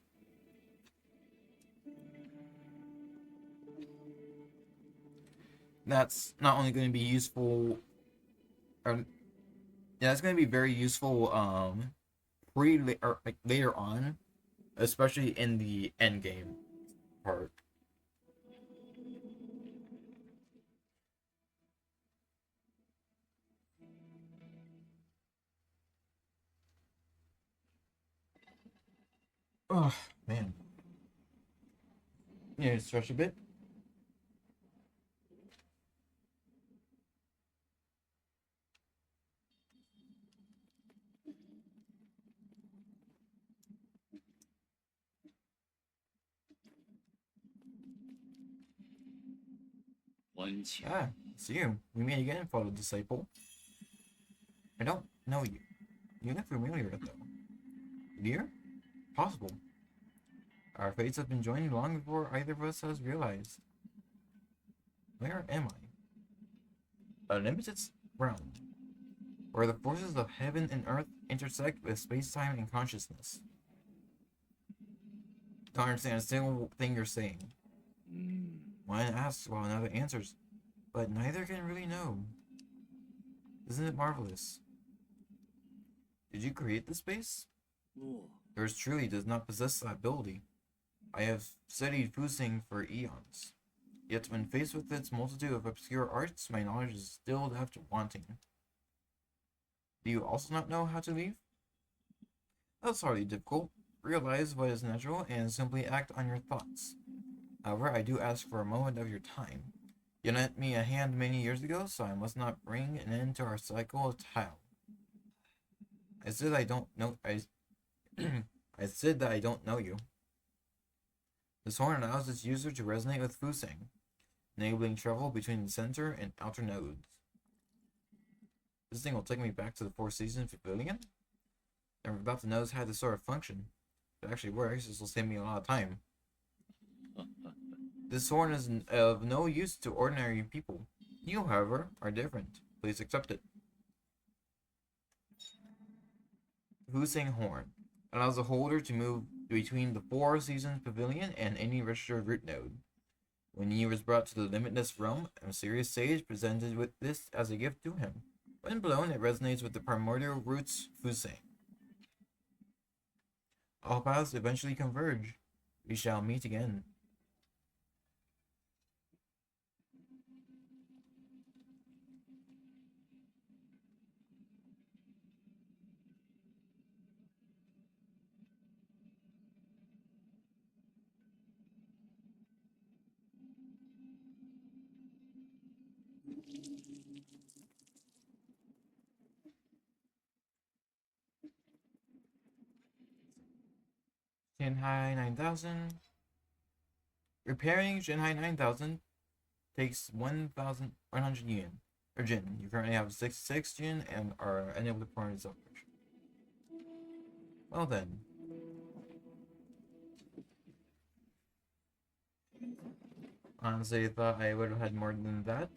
That's not only going to be useful, yeah, that's going to be very useful later on, especially in the end game part. Oh man, yeah, stretch a bit. Ah, it's you. We meet again, fellow disciple. I don't know you. You look familiar, though. Dear? Possible. Our fates have been joined long before either of us has realized. Where am I? A limited realm, where the forces of heaven and earth intersect with space-time and consciousness. Don't understand a single thing you're saying. One asks while another answers. but neither can really know. Isn't it marvelous? Did you create this space? Yours truly does not possess that ability. I have studied Fusing for eons. Yet when faced with its multitude of obscure arts, my knowledge is still left wanting. Do you also not know how to leave? That's hardly difficult. Realize what is natural and simply act on your thoughts. However, I do ask for a moment of your time. You lent me a hand many years ago, so I must not bring an end to our cycle of tile. I said I don't know. I said that I don't know you. This horn allows its user to resonate with Fusang, enabling travel between the center and outer nodes. This thing will take me back to the Four Seasons Pavilion? I'm about to notice how this sort of function. If it actually works, this will save me a lot of time. This horn is of no use to ordinary people. You, however, are different. Please accept it. Fusang Horn allows the holder to move between the Four Seasons Pavilion and any registered root node. When he was brought to the Limitless Realm, a mysterious sage presented with this as a gift to him. When blown, it resonates with the primordial roots Fusang. All paths eventually converge. We shall meet again. Shanghai 9000. Repairing Shanghai 9000 takes 1,100 yen. Or Jin. You currently have 66 Jin and are unable to perform its operation. Well then. Honestly, I thought I would have had more than that.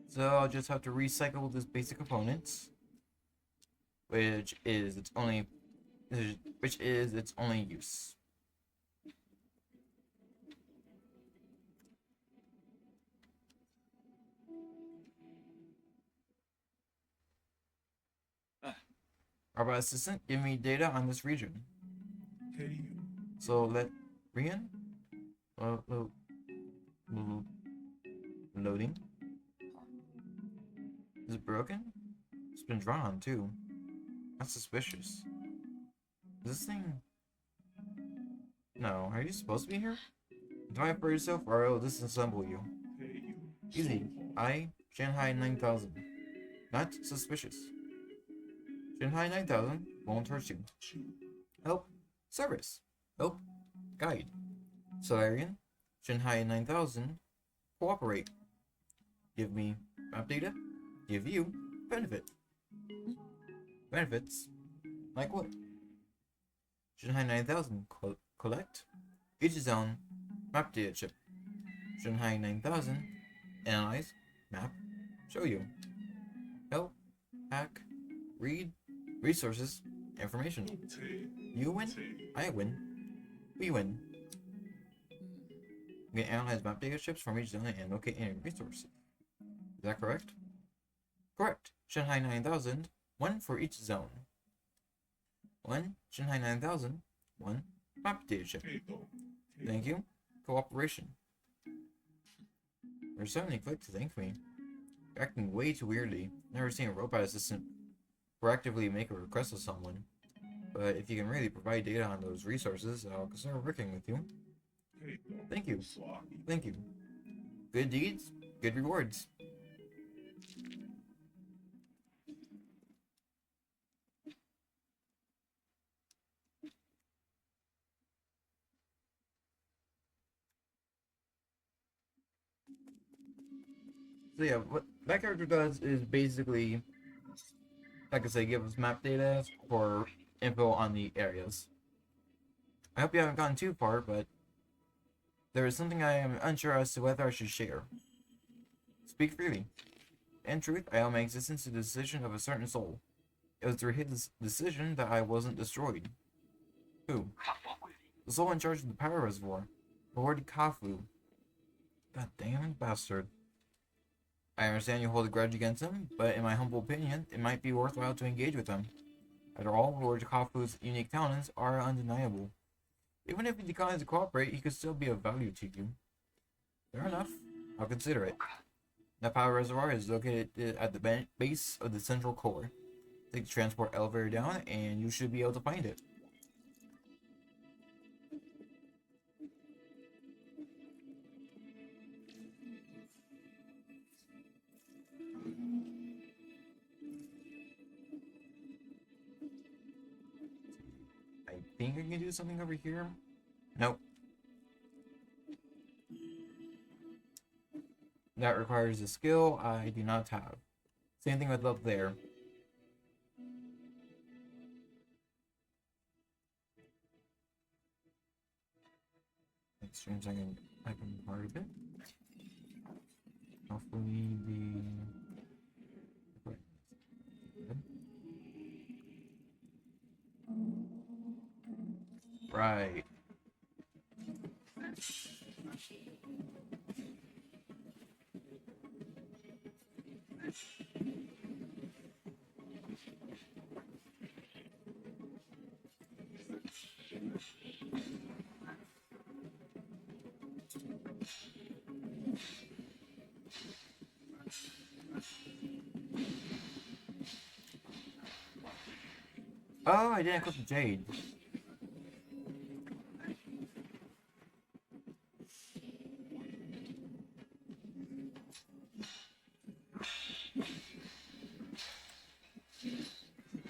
So I'll just have to recycle this basic component, which is its only use. Robot assistant, give me data on this region. So let Rian loading. Is it broken? It's been drawn on too. That's suspicious. Is this thing? No, are you supposed to be here? Do I for yourself or I will disassemble you? Easy. I, Shanghai 9000. Not suspicious. Shanghai 9000 won't hurt you. Help. Service. Help. Guide. Solarian. Shanghai 9000. Cooperate. Give me map data. Give you benefit. Benefits? Like what? Shanghai 9000 collect. Each zone map data chip. Shanghai 9000 analyze, map, show you. Help, hack, read, resources, information. You win, I win, we win. You can analyze map data chips from each zone and locate any resources. Is that correct? Correct. Shanghai 9000, one for each zone. One Shanghai 9000, one map data chip. Thank you. Cooperation. You're certainly quick to thank me. You're acting way too weirdly. Never seen a robot assistant proactively make a request of someone. But if you can really provide data on those resources, I'll consider working with you. Thank you. Thank you. Good deeds, good rewards. So yeah, what that character does is basically, like I say, give us map data for info on the areas. I hope you haven't gone too far, but there is something I am unsure as to whether I should share. Speak freely. In truth, I owe my existence to the decision of a certain soul. It was through his decision that I wasn't destroyed. Who? The soul in charge of the power reservoir, Lord Kafu. God damn bastard. I understand you hold a grudge against him, but in my humble opinion, it might be worthwhile to engage with him. After all, Lord Kafu's unique talents are undeniable. Even if he declines to cooperate, he could still be of value to you. Fair enough. I'll consider it. The power reservoir is located at the base of the central core. Take the transport elevator down, and you should be able to find it. I think I can do something over here. Nope. That requires a skill I do not have. Same thing with up there. It seems I can be part of it. Hopefully the right. Oh, I didn't equip the Jade.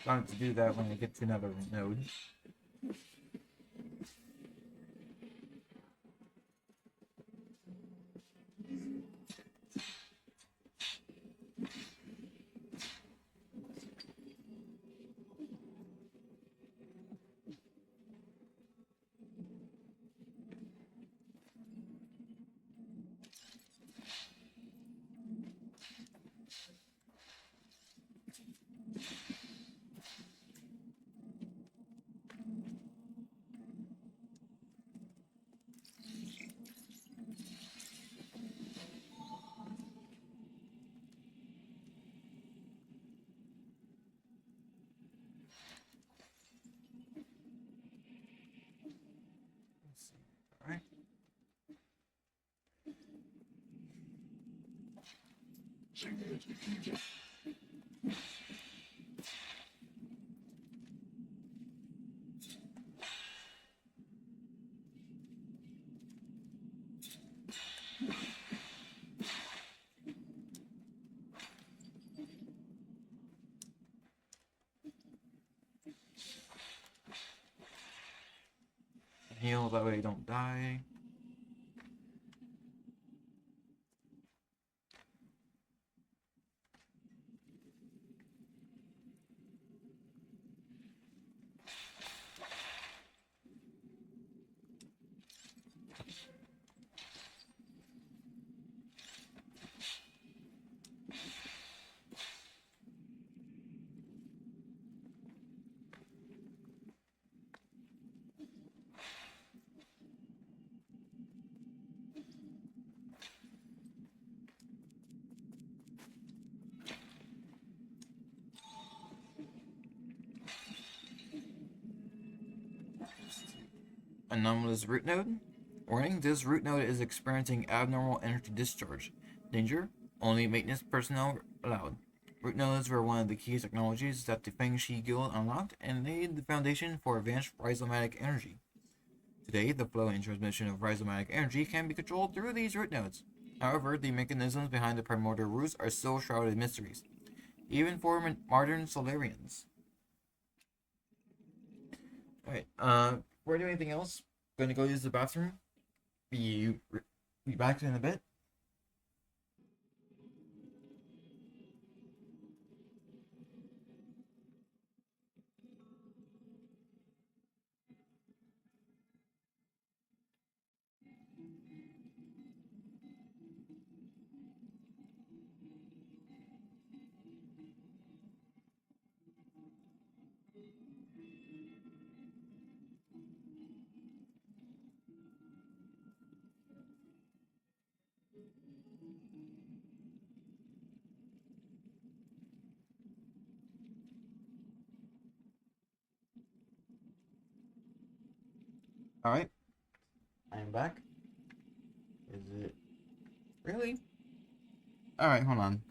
I'm going to do that when I get to another node. Alright. Heal, that way you don't die. Anomalous root node. Warning, this root node is experiencing abnormal energy discharge. Danger, only maintenance personnel allowed. Root nodes were one of the key technologies that the Feng Shi Guild unlocked and laid the foundation for advanced rhizomatic energy. Today, the flow and transmission of rhizomatic energy can be controlled through these root nodes. However, the mechanisms behind the primordial roots are still shrouded in mysteries, even for modern Solarians. Alright, before I do anything else, I'm gonna go use the bathroom. Be back in a bit. Alright. I am back. Is it really? Alright, hold on.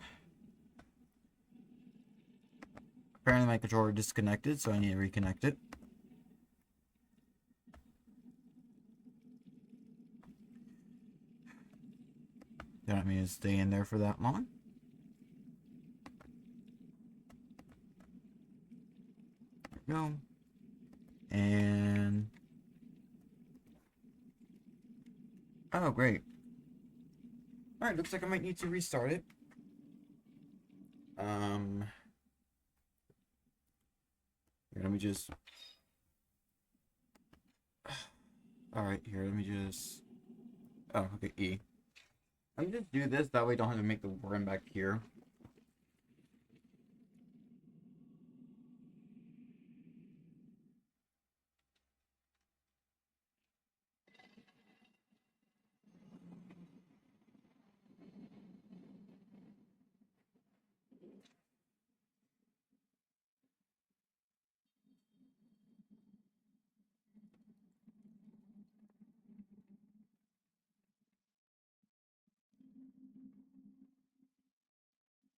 Apparently my controller disconnected, so I need to reconnect it. You don't want me to stay in there for that long? There we go. And... oh, great. Alright, looks like I might need to restart it. Here, let me just... alright, here, let me just... oh, okay, E. Let me just do this, that way I don't have to make the worm back here.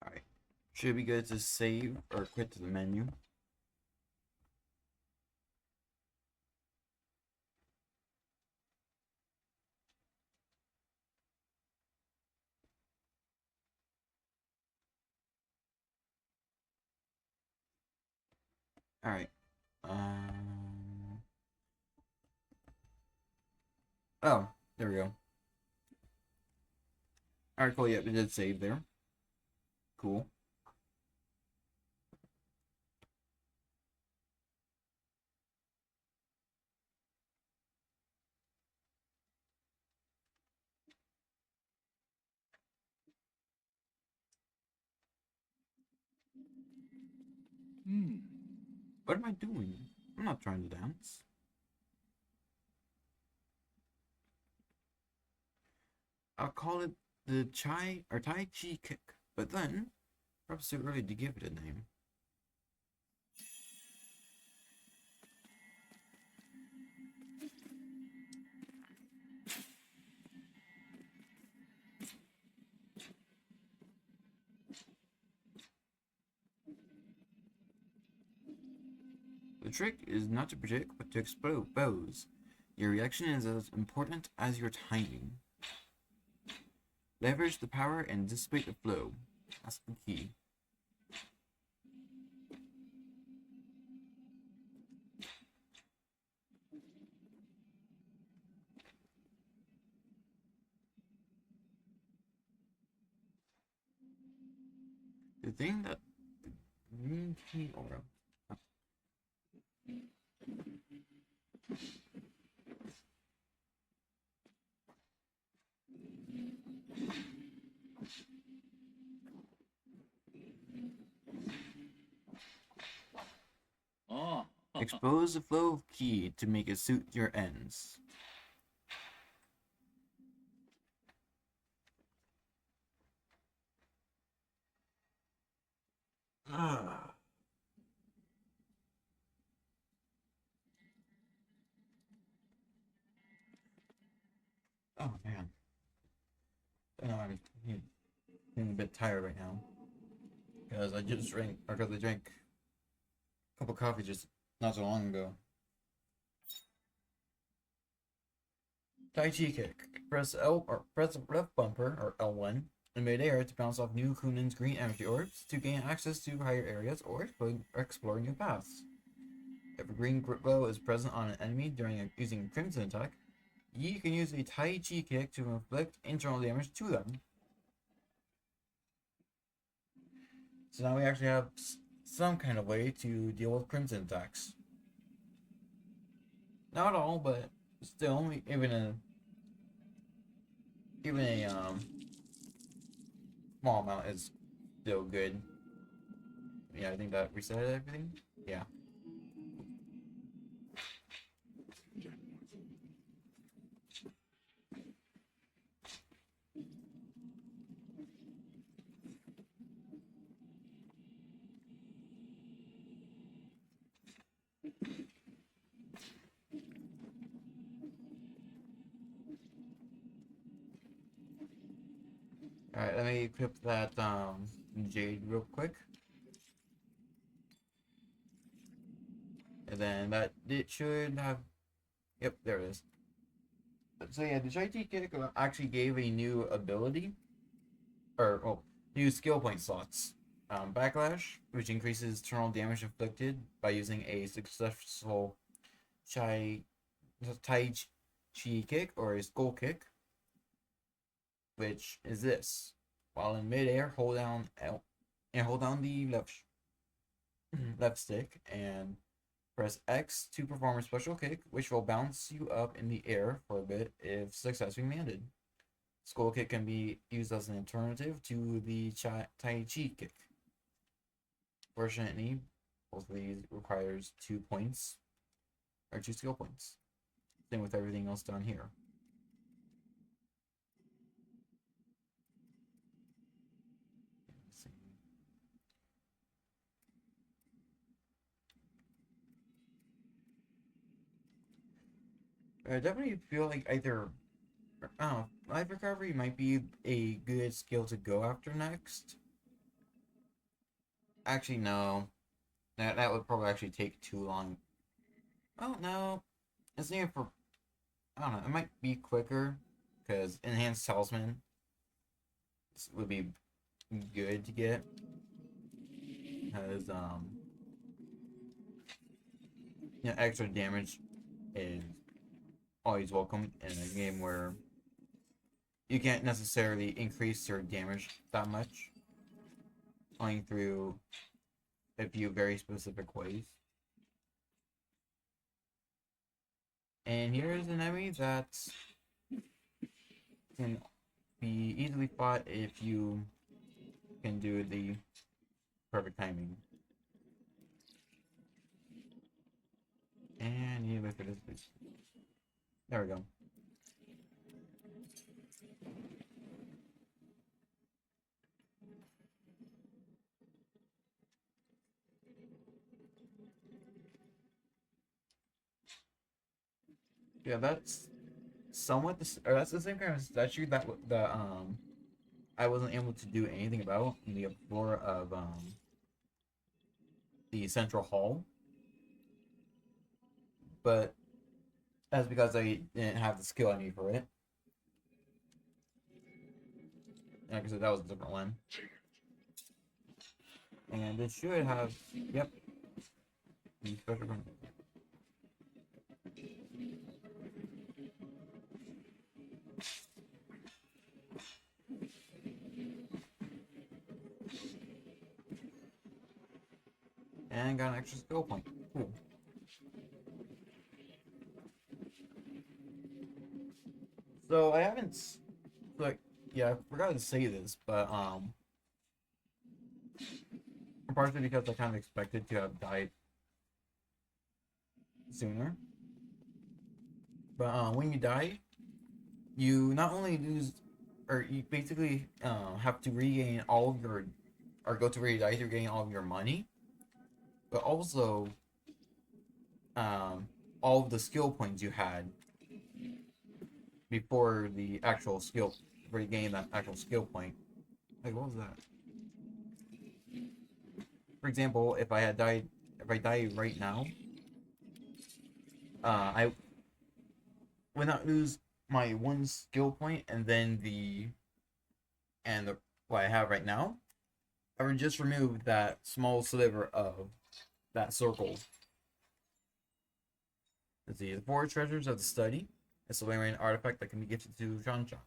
Alright. Should be good to save or quit to the menu. Alright. Oh, there we go. Alright, cool, yep, it did save there. Cool. What am I doing? I'm not trying to dance. I'll call it the Tai Chi kick, but then, perhaps too early to give it a name. The trick is not to predict, but to explode bows. Your reaction is as important as your timing. Leverage the power and dissipate the flow. That's the key. The thing that the green key aura. Expose the flow of ki to make it suit your ends. Ah. Oh man. I know I'm feeling a bit tired right now. Because I just drank, or because I drank a cup of coffee just not so long ago. Tai Chi kick. Press L or press the left bumper or L1 in midair to bounce off new Kunen's green energy orbs to gain access to higher areas or explore new paths. If a green glow is present on an enemy during using a Crimson attack, you can use a Tai Chi kick to inflict internal damage to them. So now we actually have some kind of way to deal with Crimson attacks. Not all, but still, even a small amount is still good. Yeah, I think that reset everything. Yeah. Alright, let me equip that Jade real quick. And then that it should have, yep, there it is. So yeah, the Shiny Kick actually gave a new ability, or well, new skill point slots. Backlash, which increases terminal damage inflicted by using a successful Tai Chi kick or a skull kick, which is this. While in midair, hold down L and hold down the left stick and press X to perform a special kick, which will bounce you up in the air for a bit if successfully landed. Skull kick can be used as an alternative to the Tai Chi kick. Fortunately, both of these requires 2 points, or 2 skill points. Same with everything else down here. I definitely feel like either, I don't know, life recovery might be a good skill to go after next. Actually, no. That would probably actually take too long. Oh, no. It's needed for, I don't know, it might be quicker, because Enhanced Talisman would be good to get. Because, extra damage is always welcome in a game where you can't necessarily increase your damage that much, only through a few very specific ways. And here's an enemy that can be easily fought if you can do the perfect timing. And you look at this, please. There we go. Yeah, that's somewhat or that's the same kind of statue that I wasn't able to do anything about in the floor of the central hall, but that's because I didn't have the skill I need for it. Like I said, that was a different one. And it should have, yep, the special one. And got an extra skill point. Cool. So I haven't, like, yeah, I forgot to say this, but partially because I kind of expected to have died sooner. But when you die, you not only lose, or you basically have to regain all of your, or go to where you die to regain all of your money, but also all of the skill points you had before the actual skill, regain that actual skill point. Like, what was that? For example, if I die right now, I would not lose my 1 skill point and then what I have right now. I would just remove that small sliver of that circle. Let's see, the 4 treasures of the study. It's a Solarian artifact that can be gifted to Jean-Jean.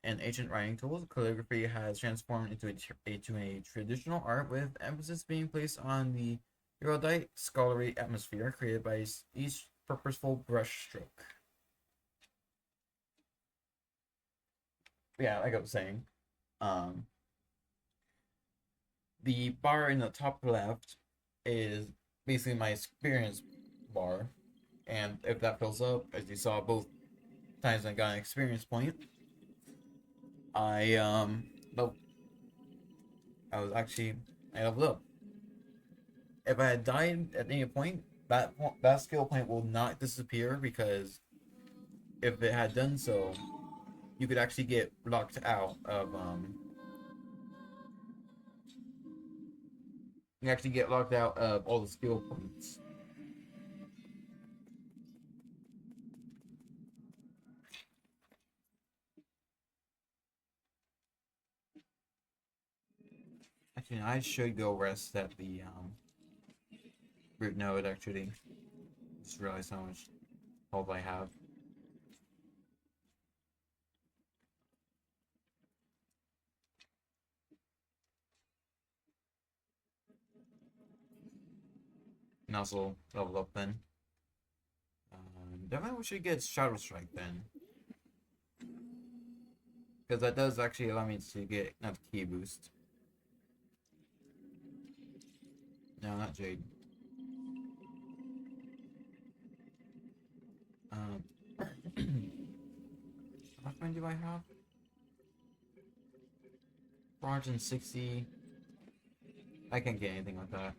And ancient writing tools, calligraphy has transformed into a traditional art with emphasis being placed on the erudite scholarly atmosphere created by each purposeful brushstroke. Yeah, like I was saying, the bar in the top left is basically my experience bar, and if that fills up, as you saw both times I got an experience point, I nope, I leveled up. If I had died at any point, that skill point will not disappear, because if it had done so, you could actually get locked out of you actually get locked out of all the skill points. Actually, I should go rest at the root node. Actually, just realized how much health I have. And also level up then. Definitely we should get Shadow Strike then. Because that does actually allow me to get enough key boost. No, not Jade. How much money do I have? 460. I can't get anything like that.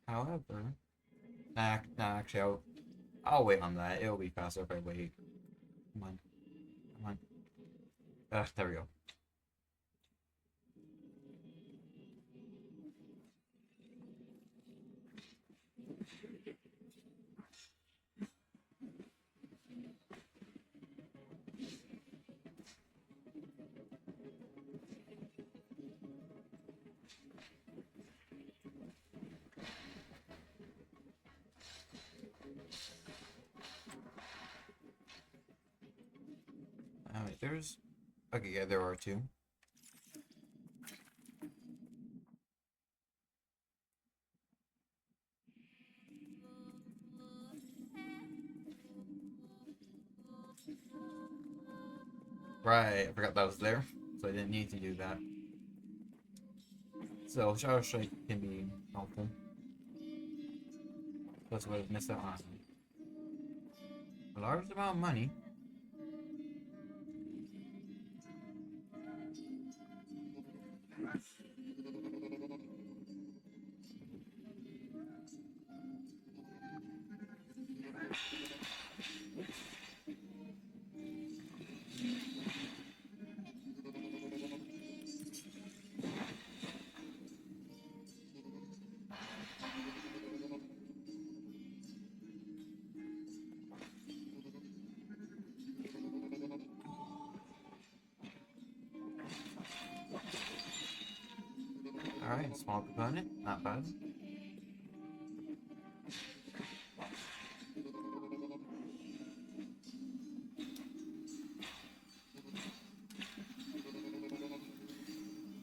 However, nah, actually, I'll wait on that. It'll be faster if I wait. Come on, come on. There we go. Alright, there's... Okay, yeah, there are two. Right, I forgot that was there, so I didn't need to do that. So, Shadow Strike can be helpful. That's what I've missed out on. A large amount of money. Alright, small component, not bad.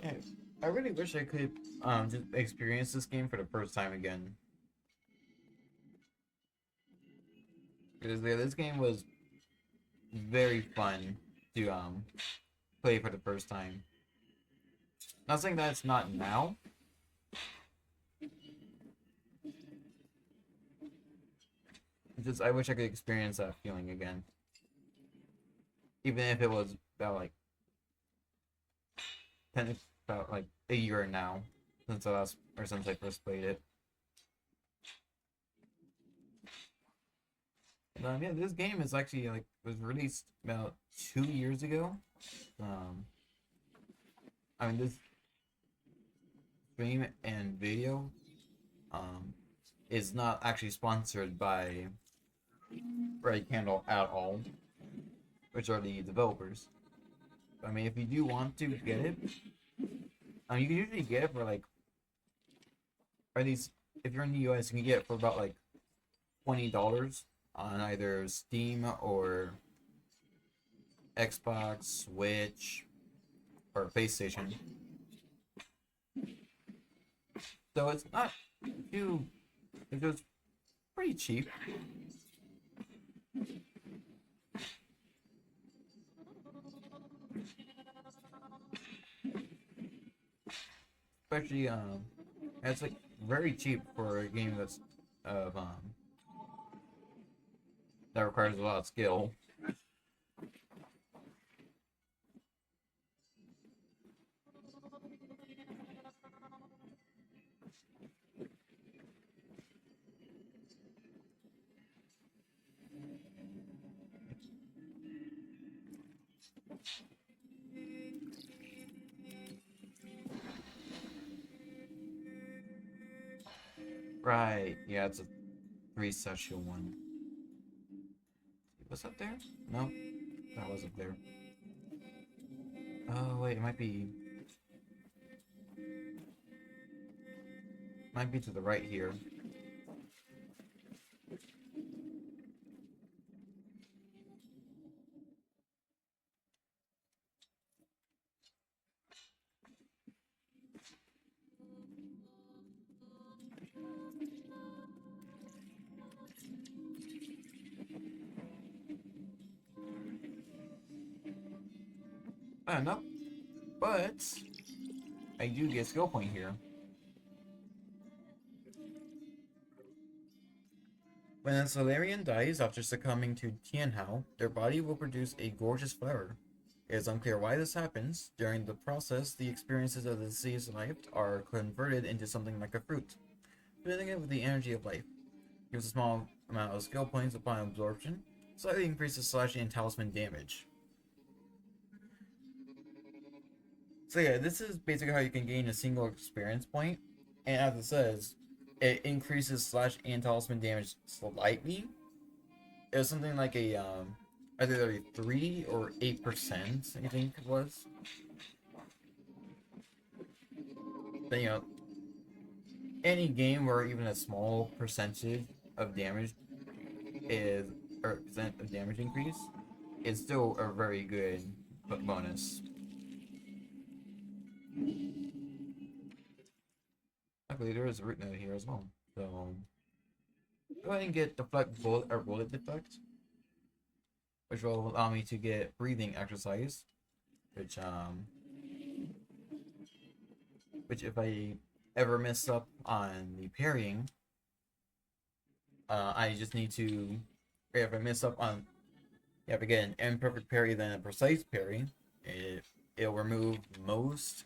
Yeah, I really wish I could just experience this game for the first time again. Because this game was very fun to play for the first time. Not saying that it's not now. Just I wish I could experience that feeling again. Even if it was about like about like a year now since I first played it. Yeah, this game is actually like was released about 2 years ago. I mean this stream and video is not actually sponsored by Red Candle at all, which are the developers. I mean, if you do want to get it, you can usually get it for like, or at least if you're in the US, you can get it for about like $20 on either Steam or Xbox, Switch, or PlayStation. So it's not too, it's just pretty cheap. Especially it's like very cheap for a game that's of that requires a lot of skill. Right, yeah, it's a 3 session one. What's up there? No, that was up there. Oh wait, it might be to the right here. I don't know, but I do get a skill point here. When a Solarian dies after succumbing to Tianhao, their body will produce a gorgeous flower. It is unclear why this happens. During the process, the experiences of the deceased life are converted into something like a fruit, filling it with the energy of life. Gives a small amount of skill points upon absorption, slightly increases slashing and talisman damage. So yeah, this is basically how you can gain a single experience point, and as it says, it increases slash and talisman damage slightly. It was something like a either 3 or 8%, I think it was. But you know, any game where even a small percentage of damage is or percent of damage increase is still a very good bonus. Luckily, there is a root node here as well. So go ahead and get deflect bullet or bullet deflect, which will allow me to get breathing exercise, which if I ever mess up on the parrying, I just need to. If I mess up on, if I get an imperfect parry then a precise parry, it'll remove most,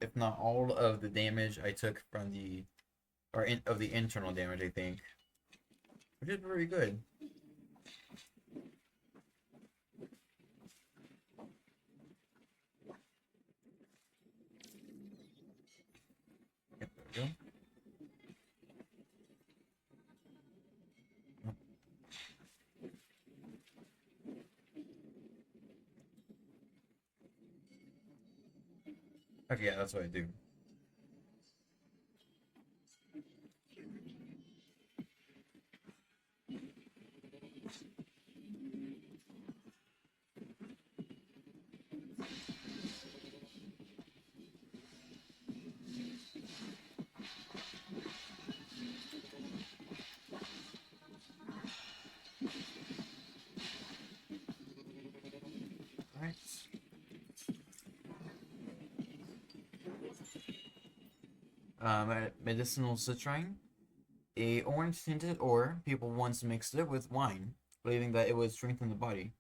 if not all, of the damage I took from the, of the internal damage, I think, which is very good. Yep, there we go. Okay, yeah, that's what I do. Alright. Medicinal citrine. A orange tinted ore, people once mixed it with wine, believing that it would strengthen the body.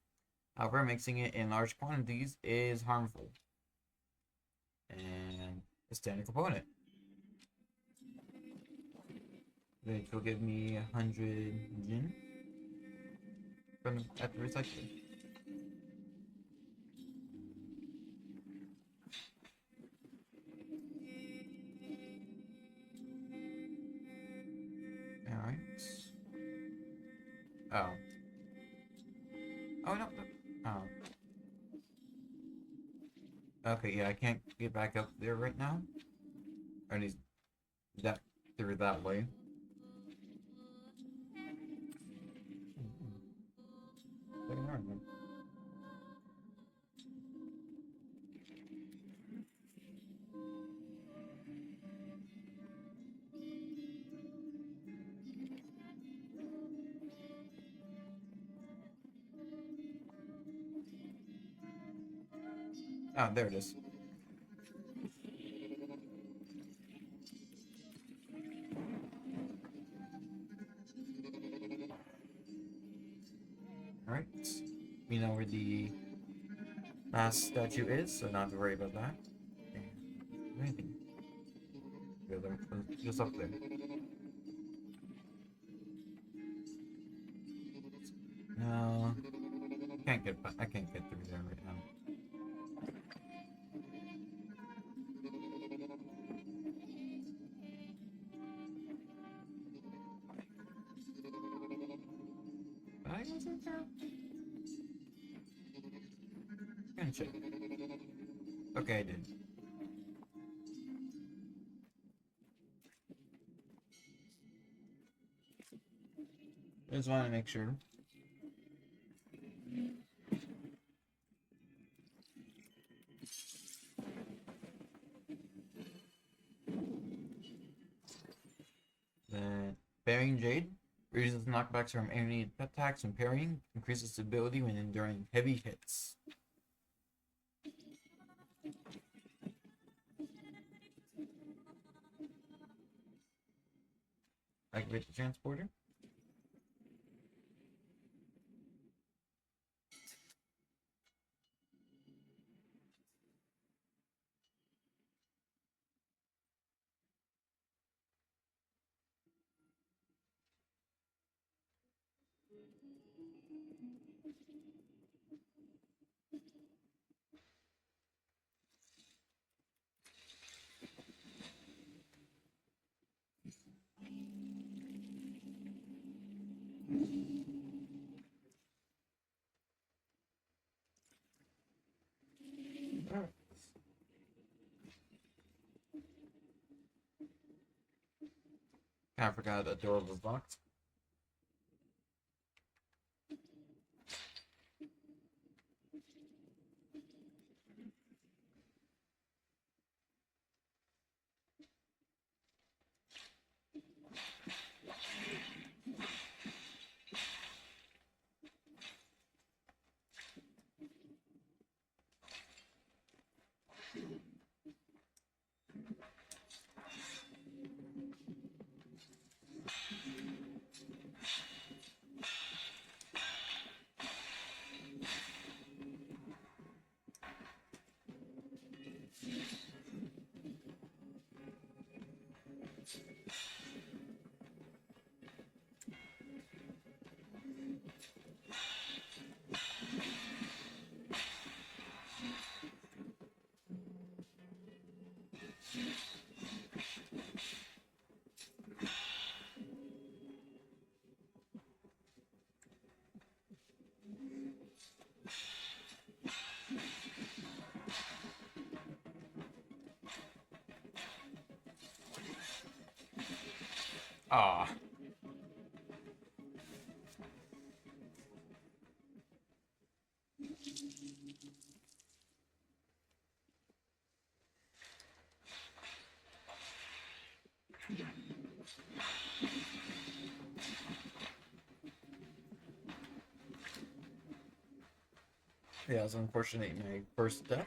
However, mixing it in large quantities is harmful. And a standard component. Which will give me 100 Jin from at the recycling. Alright. Oh. Oh, no. Oh. Okay, yeah, I can't get back up there right now. Or at least that through that way. Oh, there it is. Alright. We know where the last statue is, so not have to worry about that. Anything. Just up there. No. can't get I can't get through there right now. I wasn't there. Gonna check. Okay, I did. I just want to make sure. Then Parrying Jade reduces knockbacks from enemy attacks and parrying, increases stability when enduring heavy hits. Activate the transporter. I forgot the door was locked. Ah. Yeah, it's unfortunate my first death.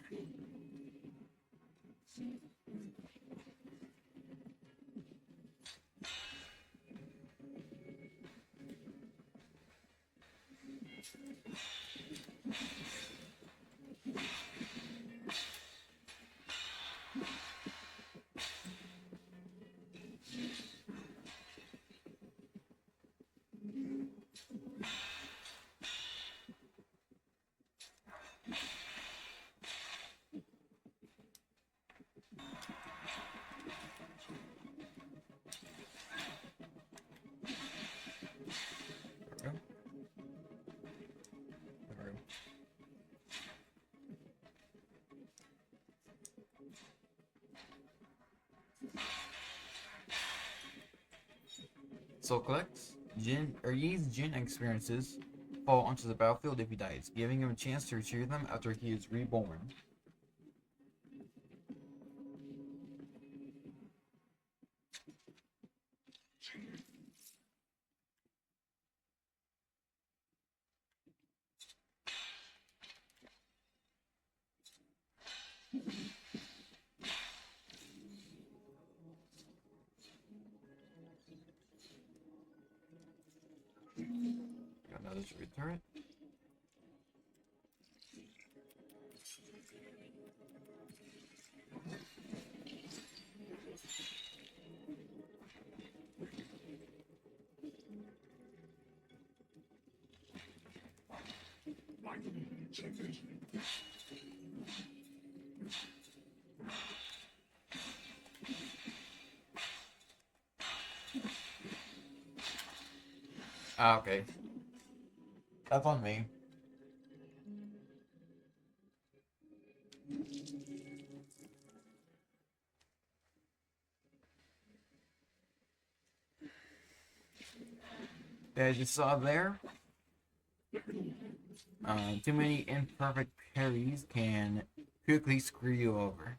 There we go. There we go. Soul collects. Yi's Jin experiences fall onto the battlefield if he dies, giving him a chance to retrieve them after he is reborn. Got another turret. Ah, okay. That's on me. As you saw there, too many imperfect parries can quickly screw you over.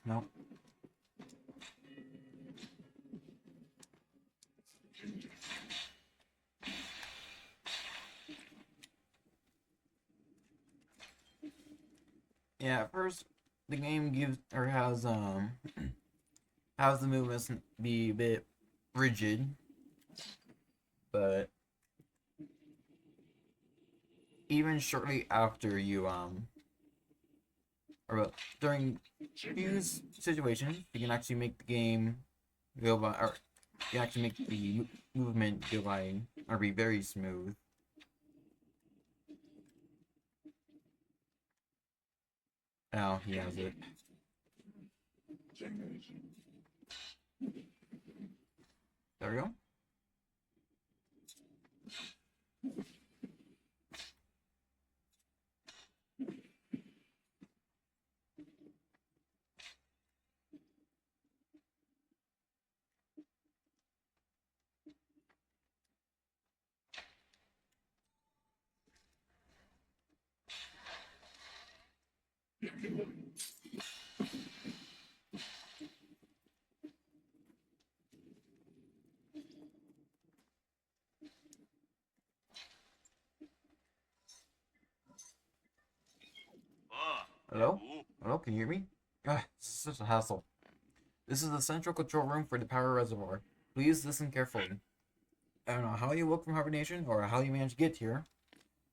No. Yeah, at first the game gives or has the movements be a bit rigid, but even shortly after you or during few situations, you can actually make the game go by, or you can actually make the movement go by or be very smooth. Now he has it. There we go. Hello? Hello, can you hear me? This is such a hassle. This is the central control room for the power reservoir. Please listen carefully. I don't know how you woke from hibernation or how you managed to get here.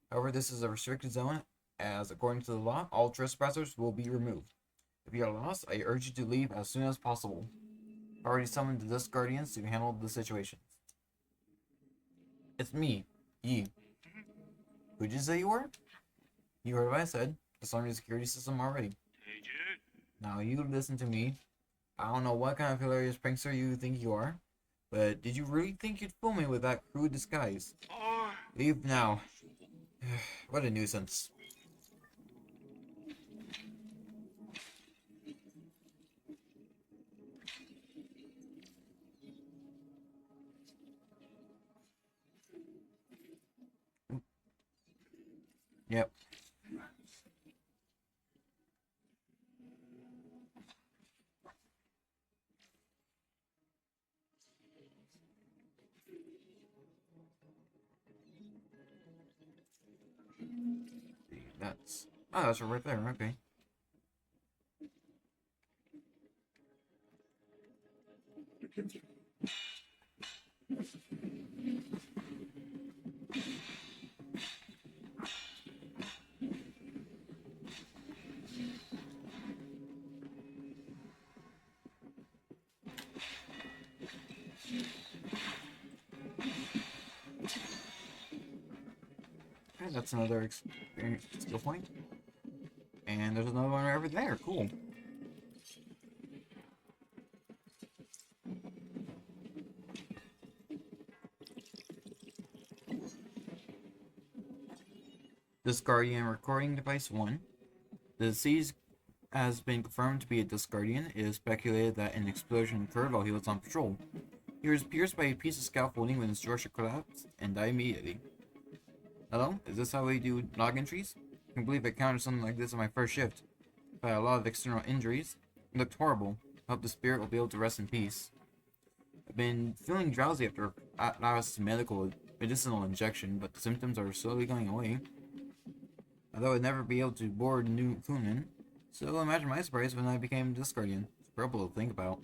However, this is a restricted zone, as according to the law, all trespassers will be removed. If you are lost, I urge you to leave as soon as possible. I already summoned the Dusk Guardians to handle the situation. It's me, Yi. Who'd you say you were? You heard what I said. Disarm the security system already. Now you listen to me. I don't know what kind of hilarious prankster you think you are, but did you really think you'd fool me with that crude disguise? Leave now. What a nuisance. Yep. That's... Oh, that's right there. Okay. Okay, that's another experience skill point. And there's another one over there. Cool. This Guardian recording device 1. The disease has been confirmed to be a Dusk Guardian. It is speculated that an explosion occurred while he was on patrol. He was pierced by a piece of scaffolding when his structure collapsed and died immediately. Hello? Is this how we do log entries? I can't believe I encountered something like this on my first shift. I had a lot of external injuries. It looked horrible. I hope the spirit will be able to rest in peace. been feeling drowsy after last medicinal injection, but the symptoms are slowly going away. Although I'd never be able to board new crewmen, so imagine my surprise when I became Disc Guardian. It's horrible to think about.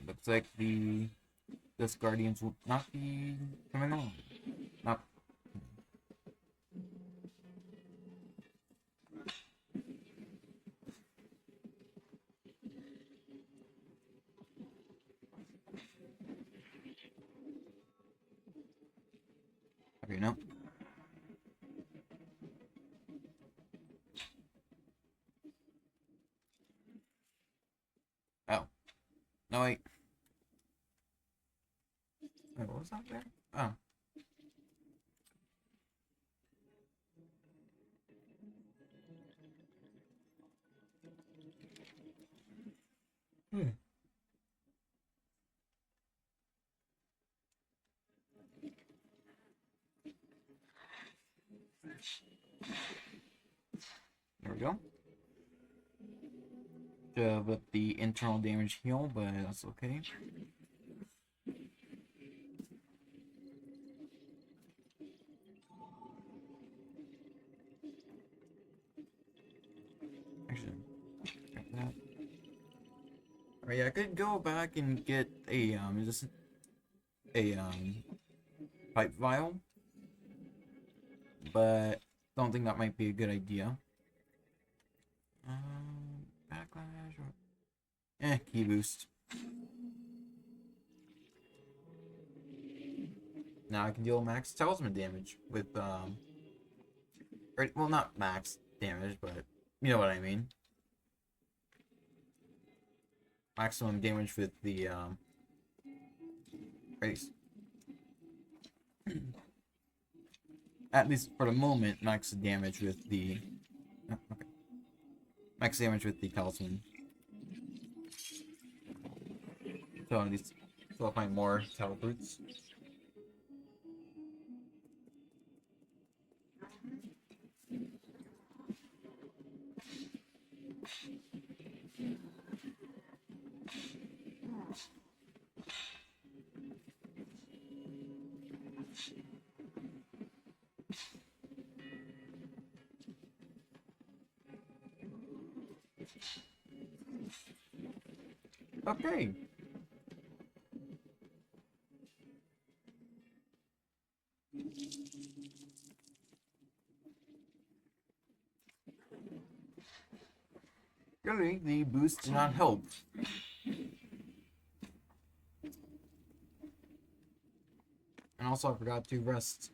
Looks like the Disc Guardians will not be coming on. Not. Okay, no. Oh. No, wait. Wait, what was that there? Oh. Hmm. There we go. With the internal damage heal, but that's okay. Actually, check that. Alright, yeah, I could go back and get a just a pipe vial, but don't think that might be a good idea. Backlash or key boost. Now I can deal max talisman damage with or, well, not max damage, but you know what I mean. Maximum damage with the race. At least for the moment, max damage with the okay. Max damage with the talisman. So at least I'll find more teleports. Okay. Really, the boost did not help. And also, I forgot to rest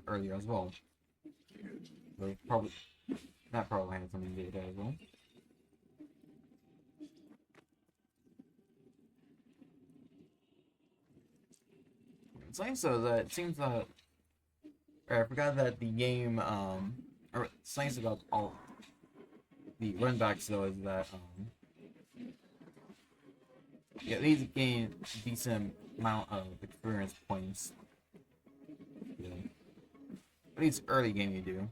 earlier as well. So probably that probably had something to do with that as well. It's nice though that it seems that I forgot that the game or it's nice about all the runbacks though is that yeah, these gain a decent amount of experience points. Yeah. At least early game you do.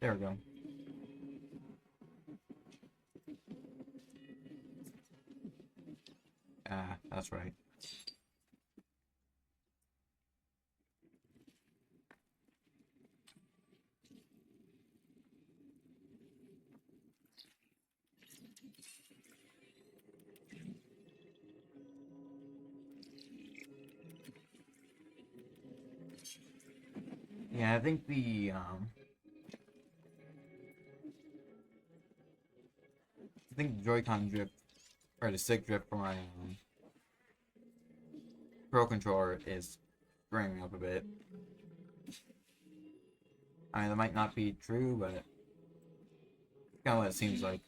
There we go. Ah, that's right. Yeah, I think the Joy-Con drift or the stick drift for my Pro controller is screwing me up a bit. I mean, that might not be true, but it's kind of what it seems like.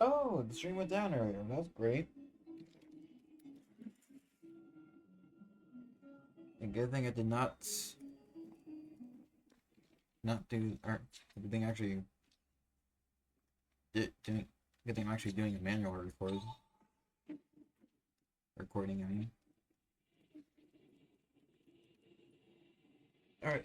Oh, the stream went down earlier. That's great. A good thing I did not do, or good thing actually doing. Good thing I'm actually doing a manual recording. I mean. All right.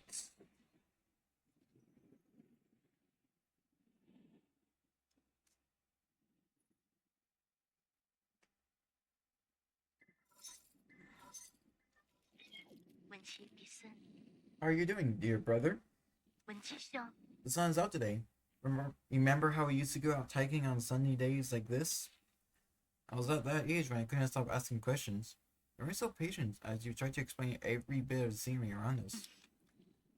文琪必胜， How are you doing, dear brother? 文琪兄， The sun's out today. Remember how we used to go out hiking on sunny days like this? I was at that age when I couldn't stop asking questions. You were so patient as you tried to explain every bit of the scenery around us.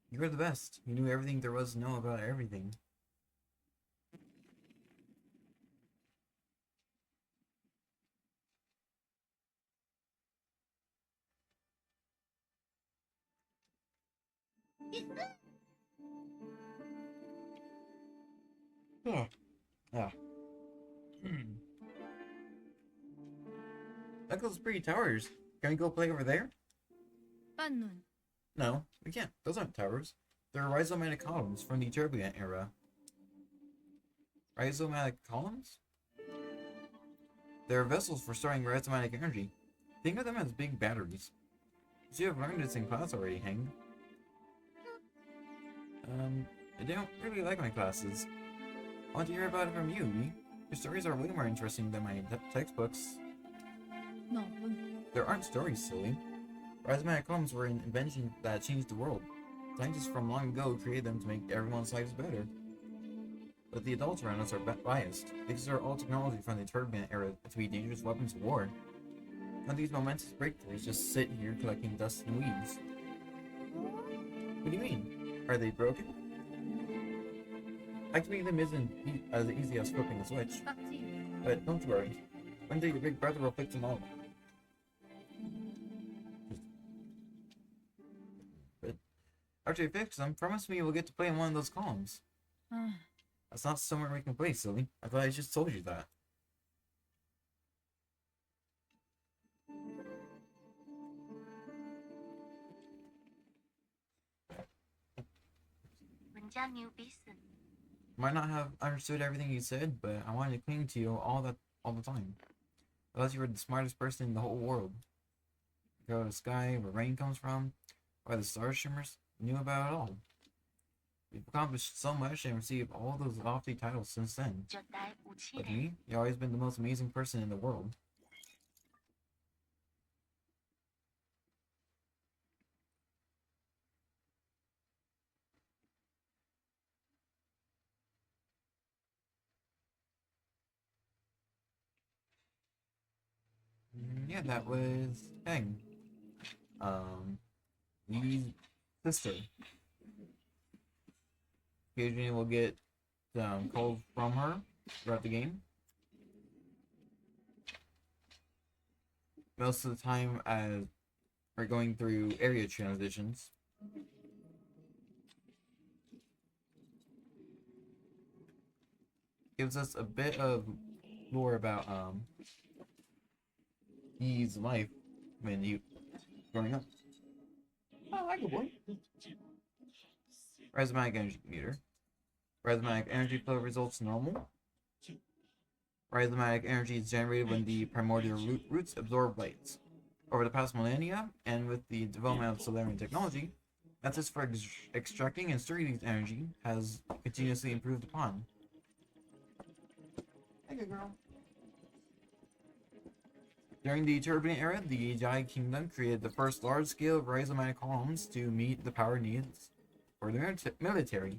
You were the best. You knew everything there was to know about everything. Ah. Ah. Look at those pretty towers. Can we go play over there? Banun. No, we can't. Those aren't towers. They're rhizomatic columns from the turbulent era. Rhizomatic columns? They're vessels for storing rhizomatic energy. Think of them as big batteries. You have learned this in class already, Heng. I don't really like my classes. I want to hear about it from you. Your stories are way more interesting than my textbooks. No. There aren't stories, silly. Rhizomatic columns were an invention that changed the world. Scientists from long ago created them to make everyone's lives better. But the adults around us are biased. They consider all technology from the turbulent era to be dangerous weapons of war. None of these momentous breakthroughs just sit here collecting dust and weeds. What do you mean? Are they broken? Activating them isn't as easy as flipping a switch. But don't worry. One day your big brother will fix them all. But after you fix them, promise me you'll get to play in one of those columns. That's not somewhere we can play, silly. I thought I just told you that. Might not have understood everything you said, but I wanted to cling to you all the time. I thought you were the smartest person in the whole world. You know the sky, where rain comes from, why the stars shimmers, you knew about it all. You've accomplished so much and received all those lofty titles since then. But me, you've always been the most amazing person in the world. Yeah, that was Heng. Lee's sister. Occasionally we'll get calls from her throughout the game. Most of the time as we're going through area transitions. Gives us a bit of lore about Lee's life when he growing up. Oh, hi, good boy. Rhizomatic energy meter. Rhizomatic energy flow results normal. Rhizomatic energy is generated when the primordial roots absorb light. Over the past millennia, and with the development of Solarian technology, methods for extracting and storing this energy has continuously improved upon. Hey, good girl. During the Turbulent era, the Jai Kingdom created the first large-scale rhizomatic columns to meet the power needs for the military.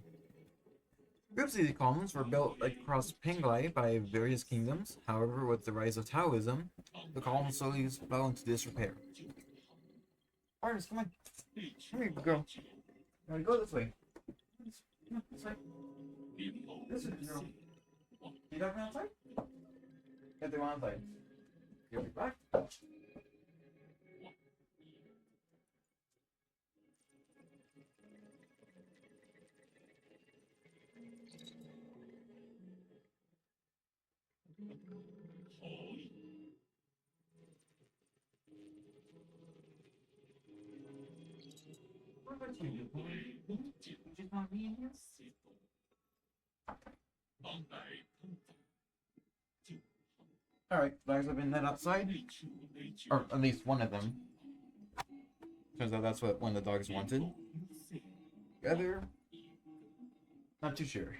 Groups of these columns were built across Penglai by various kingdoms. However, with the rise of Taoism, the columns slowly fell into disrepair. Artist, come on. Come here, girl. Now go this way. Come on, this way. This way, girl. You got me outside? Get them outside. You'll be back. Alright, dogs have been let outside. Or at least one of them. Turns out that's what one of the dogs wanted. The other, not too sure.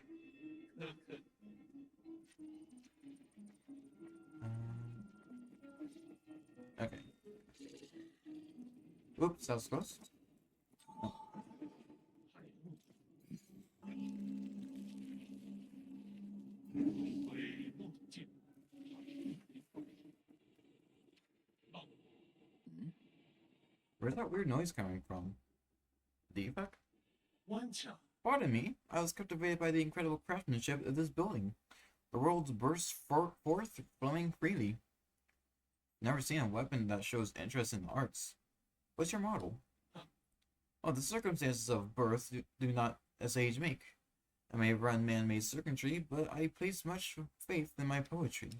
Okay. Oops, that was close. Oh. Where's that weird noise coming from? Defect? Pardon me, I was captivated by the incredible craftsmanship of this building. The worlds burst forth, flowing freely. Never seen a weapon that shows interest in the arts. What's your model? Oh, the circumstances of birth do not a sage make. I may run man-made circuitry, but I place much faith in my poetry.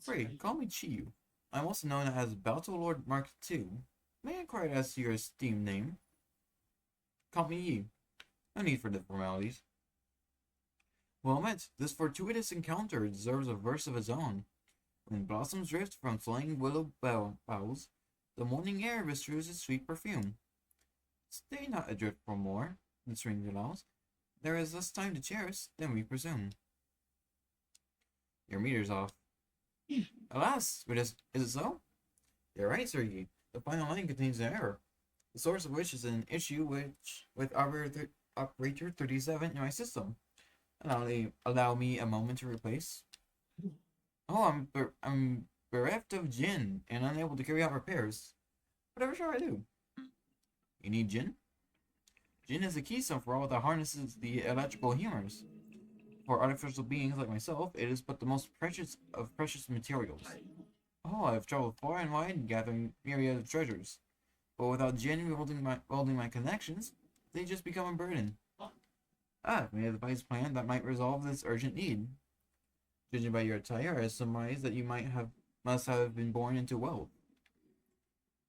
Pray, call me Chiyu. I'm also known as Battle Lord Mark II. May I inquire as to your esteemed name? Call me Yi. No need for the formalities. Well met, this fortuitous encounter deserves a verse of its own. When blossoms drift from swaying willow boughs, the morning air bestrews its sweet perfume. Stay not adrift for more, the stranger allows. There is less time to cherish than we presume. Your meter's off. Alas, but is it so? You're right, Sir Yi. The final line contains an error, the source of which is an issue with operator 37 in my system. Allow me a moment to replace. Oh, I'm bereft of Jin and unable to carry out repairs. Whatever shall I do? You need Jin? Jin is the keystone for all that harnesses the electrical humors. For artificial beings like myself, it is but the most precious of precious materials. Oh, I've traveled far and wide gathering myriad of treasures. But without Jin welding my connections, they just become a burden. Ah, may I devise a plan that might resolve this urgent need. Judging by your attire, I surmise that you must have been born into wealth.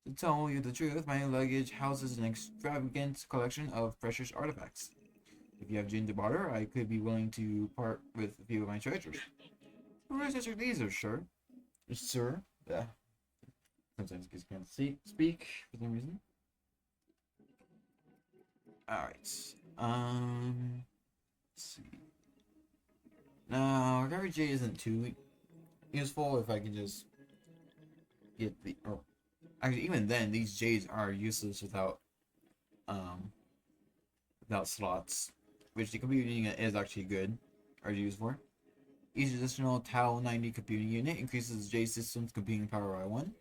To tell you the truth, my luggage houses an extravagant collection of precious artifacts. If you have Jin to barter, I could be willing to part with a few of my treasures. Who is Mr. Leeser, sir? Sir? Yeah. Sometimes kids can't speak for some reason. Alright. Let's see. Now, recovery J isn't too useful if I can just get the. Oh, actually, even then, these J's are useless without slots, which the computing unit is actually good or used for. Each additional Tau 90 computing unit increases the J system's computing power by 1.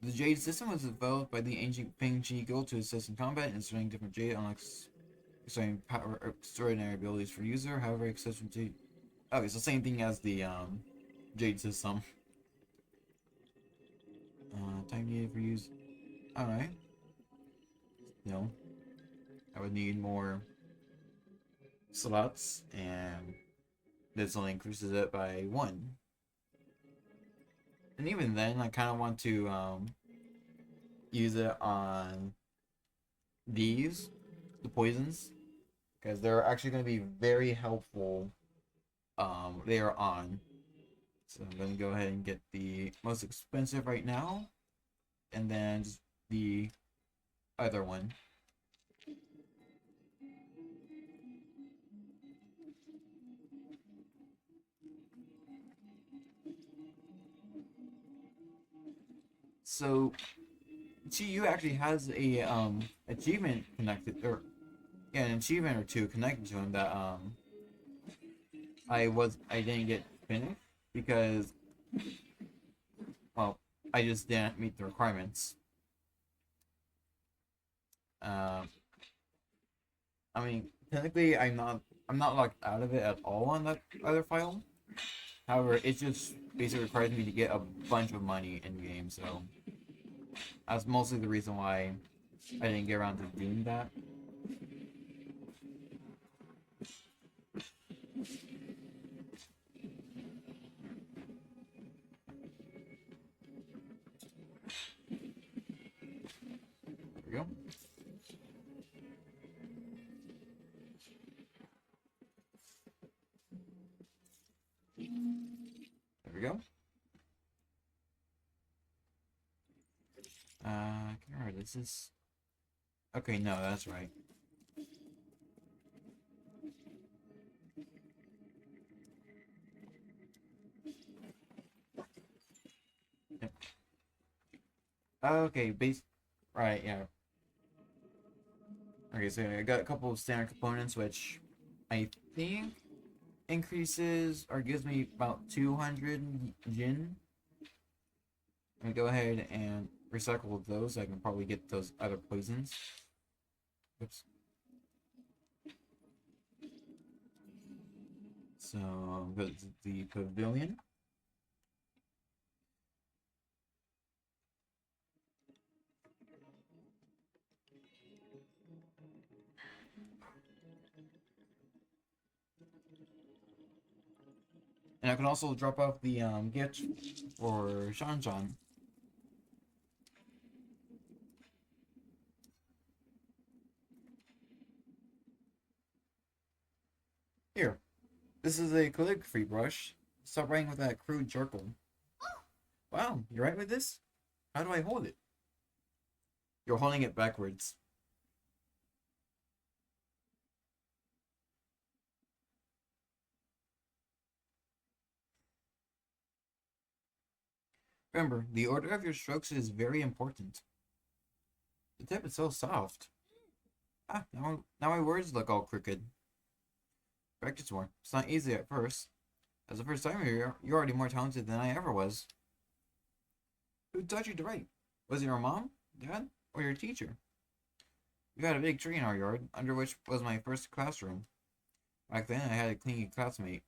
The Jade system was developed by the ancient Ping Chi Guild to assist in combat and inserting different Jade unlocks extraordinary abilities for user. However, exception to okay, so same thing as the Jade system. Time needed for use. Alright. No. I would need more slots, and this only increases it by 1. And even then, I kind of want to use it on the poisons, because they're actually going to be very helpful later on. So I'm going to go ahead and get the most expensive right now, and then just the other one. So Chiyu actually has a achievement connected, or yeah, an achievement or two connected to him that I didn't get finished because, well, I just didn't meet the requirements. I mean, technically, I'm not locked out of it at all on that other file. However, it just basically requires me to get a bunch of money in game, so that's mostly the reason why I didn't get around to doing that. go. I can't remember. This is. Okay, no, that's right. Yep. Okay, right, yeah. Okay, so I got a couple of standard components, which I think increases or gives me about 200 Jin. Let me go ahead and recycle those. I can probably get those other poisons. Oops. So, the pavilion. And I can also drop off the gift for Shan. Here, this is a calligraphy brush. Stop writing with that crude charcoal. Wow, you right with this? How do I hold it? You're holding it backwards. Remember, the order of your strokes is very important. The tip is so soft. Ah, now my words look all crooked. Practice more. It's not easy at first. As a first timer, you're already more talented than I ever was. Who taught you to write? Was it your mom, dad, or your teacher? We had a big tree in our yard, under which was my first classroom. Back then, I had a clingy classmate.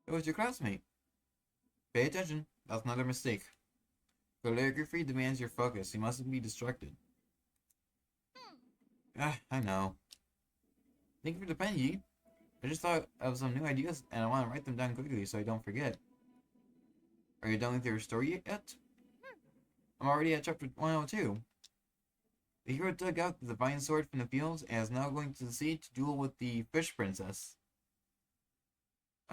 It was your classmate. Pay attention. That's another mistake. Calligraphy demands your focus. You mustn't be distracted. Ah, I know. Thank you for the pen, Yi. I just thought of some new ideas, and I want to write them down quickly so I don't forget. Are you done with your story yet? I'm already at chapter 102. The hero dug out the divine sword from the fields and is now going to the sea to duel with the fish princess.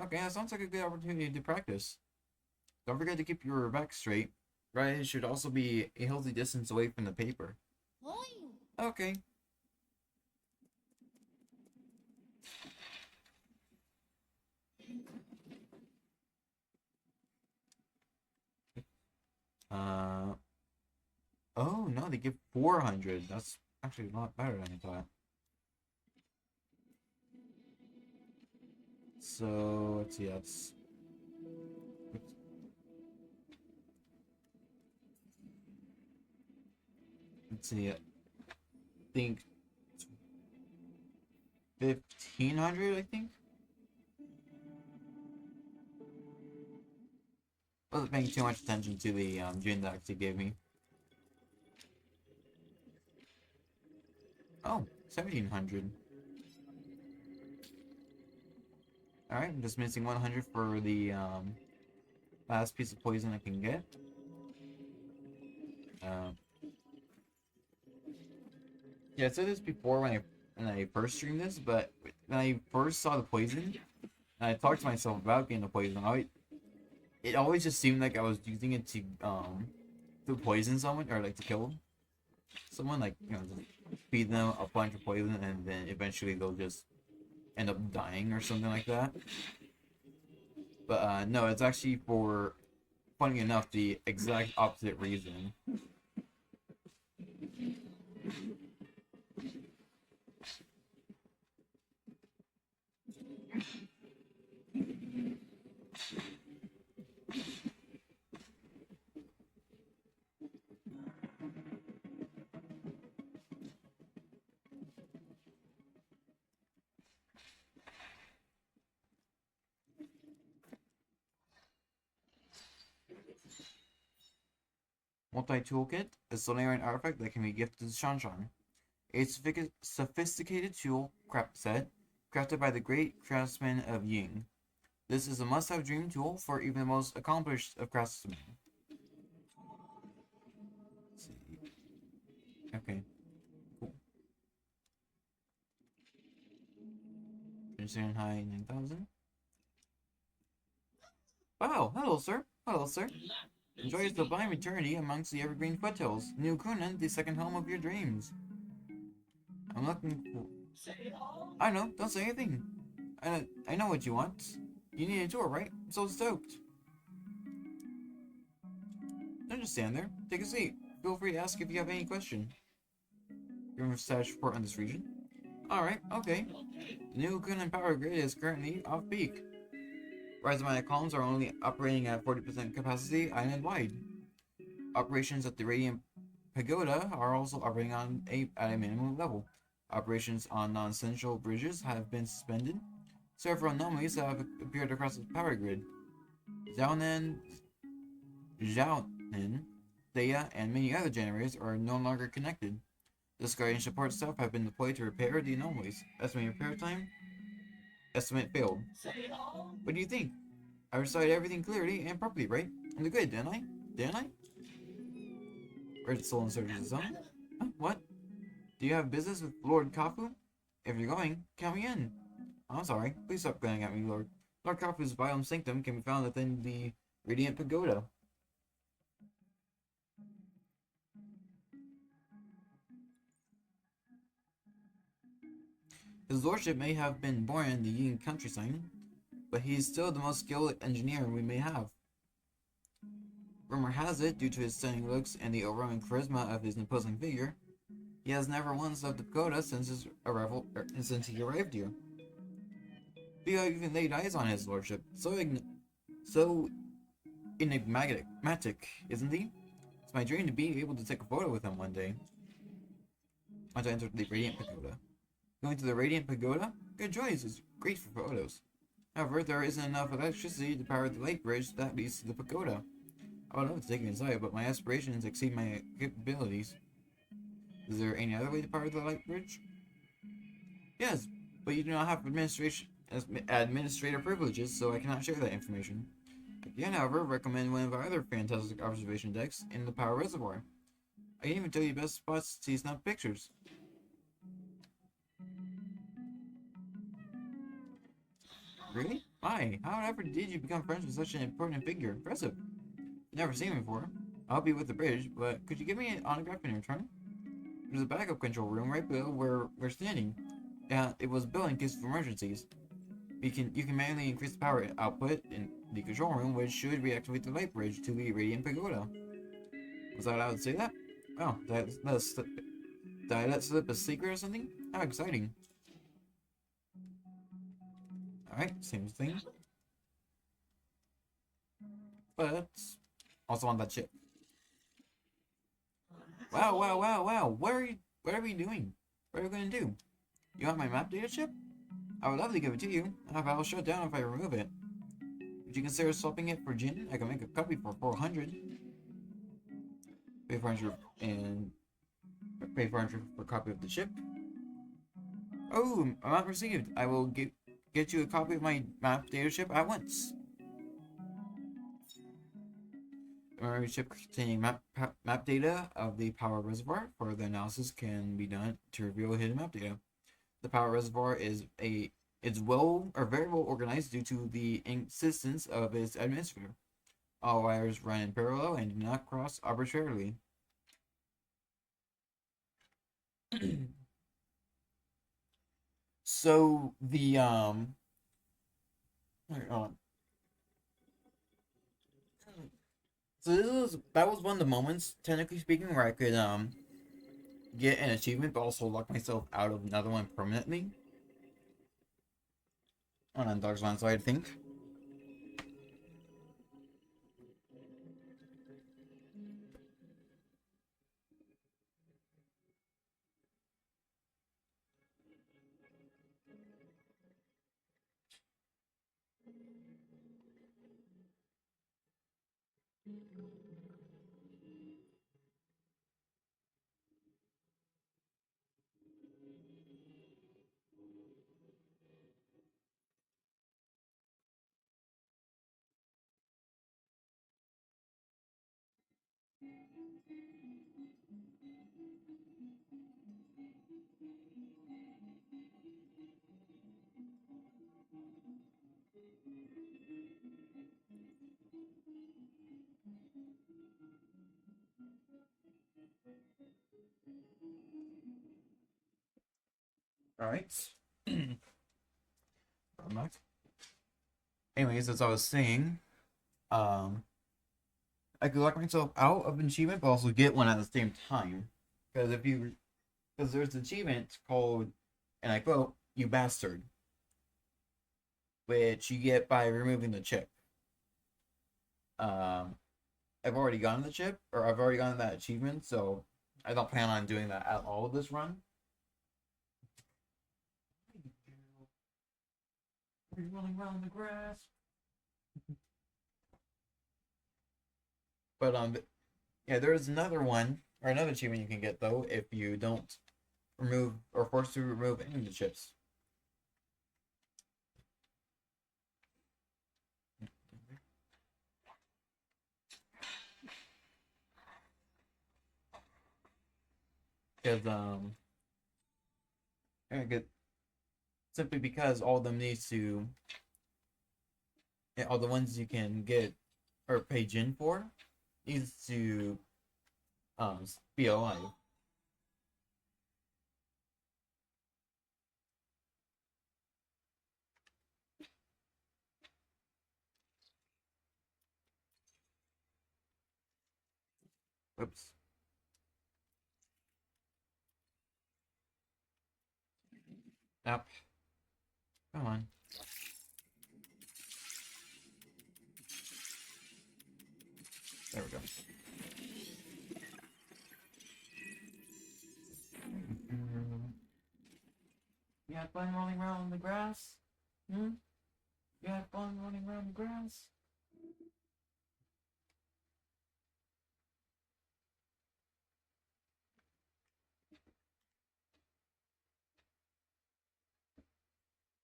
Okay, that sounds like a good opportunity to practice. Don't forget to keep your back straight. Right, it should also be a healthy distance away from the paper. Okay. Oh no, they give 400. That's actually a lot better than I thought. So let's see, that's let's see, I think 1500. I think. Wasn't paying too much attention to the gin that they gave me. Oh, 1700. Alright, I'm just missing 100 for the last piece of poison I can get. Yeah, I said this before when I first streamed this, but when I first saw the poison, and I talked to myself about getting the poison, it always just seemed like I was using it to poison someone or like to kill someone, like just feed them a bunch of poison and then eventually they'll just end up dying or something like that. But no, it's actually for, funny enough, the exact opposite reason. Multi-toolkit is a Solarian artifact that can be gifted to Shanshan. A sophisticated tool set crafted by the great craftsman of Ying. This is a must-have dream tool for even the most accomplished of craftsmen. Let's see. Okay. Cool. Finishing high 9,000. Wow, hello, sir. Hello, sir. Enjoy your sublime eternity amongst the evergreen foothills. New Kunan, the second home of your dreams. I'm looking for... I know, don't say anything. I know what you want. You need a tour, right? I'm so stoked. Don't just stand there. Take a seat. Feel free to ask if you have any question. Your status report on this region. Alright, okay. The new Kunan power grid is currently off peak. Rhizomite columns are only operating at 40% capacity island-wide. Operations at the Radiant Pagoda are also operating at a minimum level. Operations on non-essential bridges have been suspended. Several anomalies have appeared across the power grid. Xiaonan, Theia, and many other generators are no longer connected. Discarding support staff have been deployed to repair the anomalies. Estimated repair time? Estimate failed. What do you think? I recited everything clearly and properly, right? I'm good, didn't I? Didn't I? Red Soul in search of his own? Huh? What? Do you have business with Lord Kafu? If you're going, count me in. I'm sorry. Please stop glaring at me, Lord. Lord Kafu's biome sanctum can be found within the Radiant Pagoda. His lordship may have been born in the Yin countryside, but he is still the most skilled engineer we may have. Rumor has it, due to his stunning looks and the overwhelming charisma of his imposing figure, he has never once left the Pagoda since he arrived here. Theo even laid eyes on his lordship. So enigmatic, isn't he? It's my dream to be able to take a photo with him one day. Once I enter the Radiant Pagoda. Going to the Radiant Pagoda? Good choice, it's great for photos. However, there isn't enough electricity to power the light bridge that leads to the pagoda. I would love to take it inside, but my aspirations exceed my capabilities. Is there any other way to power the light bridge? Yes, but you do not have administrator privileges, so I cannot share that information. I can, however, recommend one of our other fantastic observation decks in the power reservoir. I can even tell you best spots to see snap pictures. Really? Why? However did you become friends with such an important figure? Impressive. Never seen him before. I'll be with the bridge, but could you give me an autograph in return? There's a backup control room right below where we're standing. Yeah, it was built in case of emergencies. You can manually increase the power output in the control room, which should reactivate the light bridge to the Radiant Pagoda. Was I allowed to say that? Oh, did I let slip a secret or something? How exciting. Alright, same thing. But also on that ship. Wow. What are we doing? What are we gonna do? You want my map data chip? I would love to give it to you, but I'll shut down if I remove it. Would you consider swapping it for Jin? I can make a copy for 400. Pay 400 and pay 400 for a copy of the chip. Oh, amount received. I will get you a copy of my map data chip at once. A memory chip containing map data of the power reservoir. Further analysis can be done to reveal hidden map data. The power reservoir is very well organized due to the insistence of its administrator. All wires run in parallel and do not cross arbitrarily. So the hold on. So that was one of the moments, technically speaking, where I could get an achievement, but also lock myself out of another one permanently. On Dark Side, I think. Alright. I'm not. Anyways, as I was saying, I could lock myself out of an achievement, but also get one at the same time. Because there's an achievement called, and I quote, "You bastard," which you get by removing the chip. I've already gotten the chip, or I've already gotten that achievement, so I don't plan on doing that at all this run. Are you rolling around the grass? But yeah, there is another one or another achievement you can get though if you don't remove or force to remove any of the chips. Because simply because all of them needs to, all the ones you can get or pay Jin for needs to be alive. Oops. Up. Come on. There we go. You had fun rolling around in the grass? Hmm? You had fun running around the grass?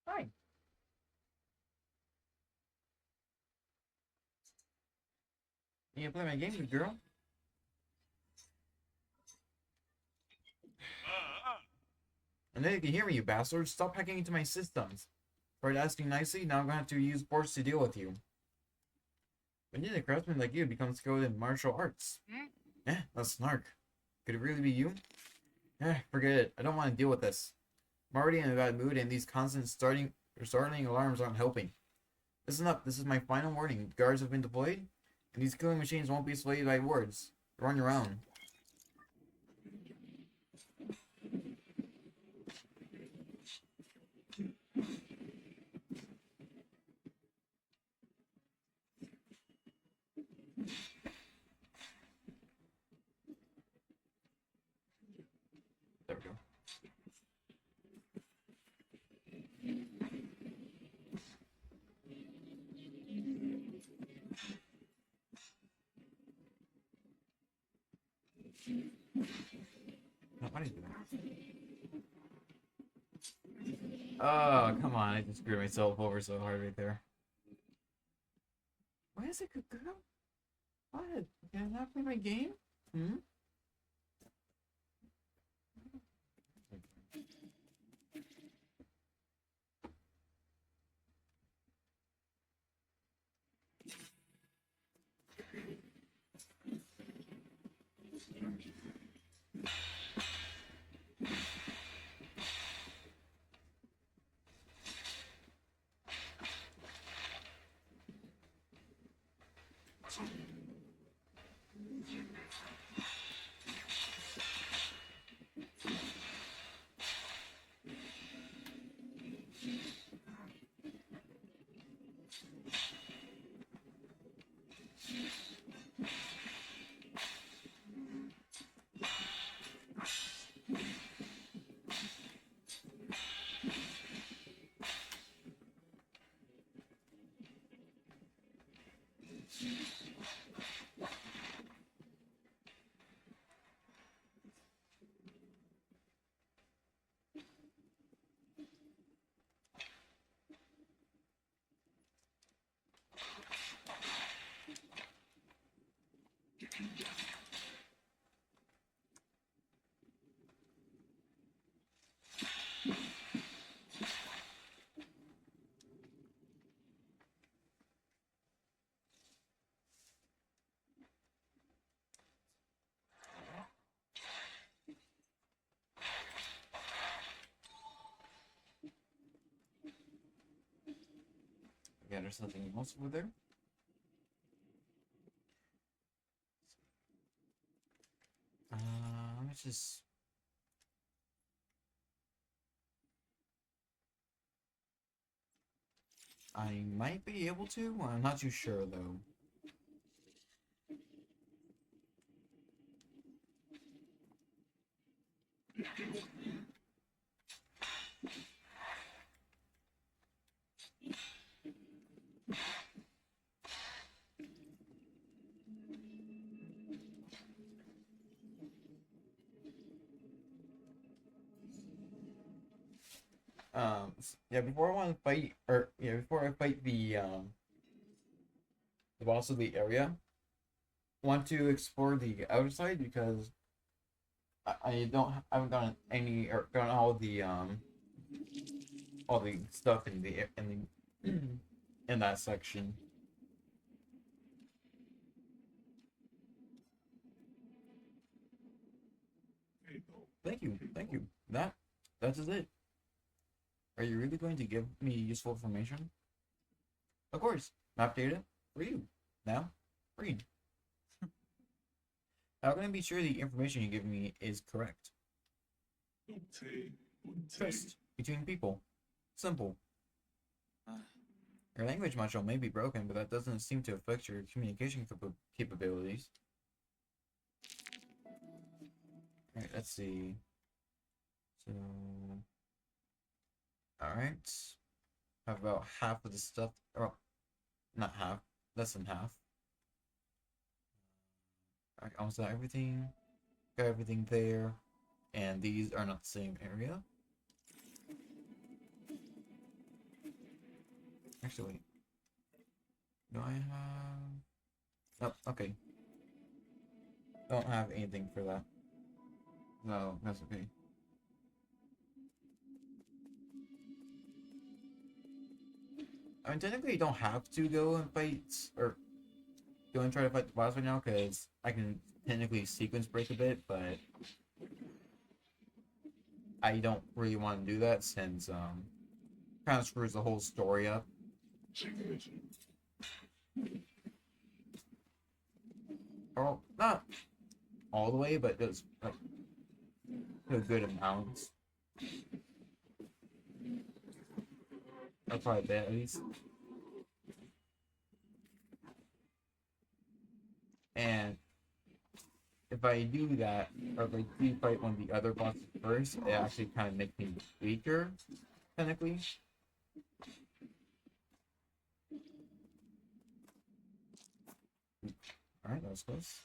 Hi. You play my game, good girl? I know you can hear me, you bastard. Stop hacking into my systems. Started asking nicely, now I'm gonna have to use force to deal with you. When did a craftsman like you become skilled in martial arts? Eh, that's snark. Could it really be you? Eh, forget it. I don't want to deal with this. I'm already in a bad mood, and these constant starting alarms aren't helping. Listen up. This is my final warning. Guards have been deployed, and these killing machines won't be swayed by words. You're on your own. There we go. No, what are you doing? Oh, come on. I just screwed myself over so hard right there. Why is it good girl? What? Can I not play my game? Hmm? there's something else over there. Let's just. I might be able to. I'm not too sure though. Yeah, before I want to fight, or yeah, before I fight the boss of the area, I want to explore the outer side because I haven't done any or done all the stuff in the in that section. Thank you. That is it. Are you really going to give me useful information? Of course. Map data for you. Now, read. How can I be sure the information you give me is correct? Trust between people. Simple. Your language module may be broken, but that doesn't seem to affect your communication capabilities. Alright, let's see. So, alright. Have about half of the stuff, or not half, less than half. Alright, almost got everything. Got everything there. And these are not the same area. Actually, wait. Do I have... Oh, okay. Don't have anything for that. No, that's okay. I mean, technically, you don't have to go and fight, or go and try to fight the boss right now, because I can technically sequence break a bit, but I don't really want to do that since, kind of screws the whole story up. Or, not all the way, but just, like, a good amount. Or probably a bit, at least. And if I do that, or if I do fight one of the other bosses first, it actually kind of makes me weaker, technically. Alright, that was close.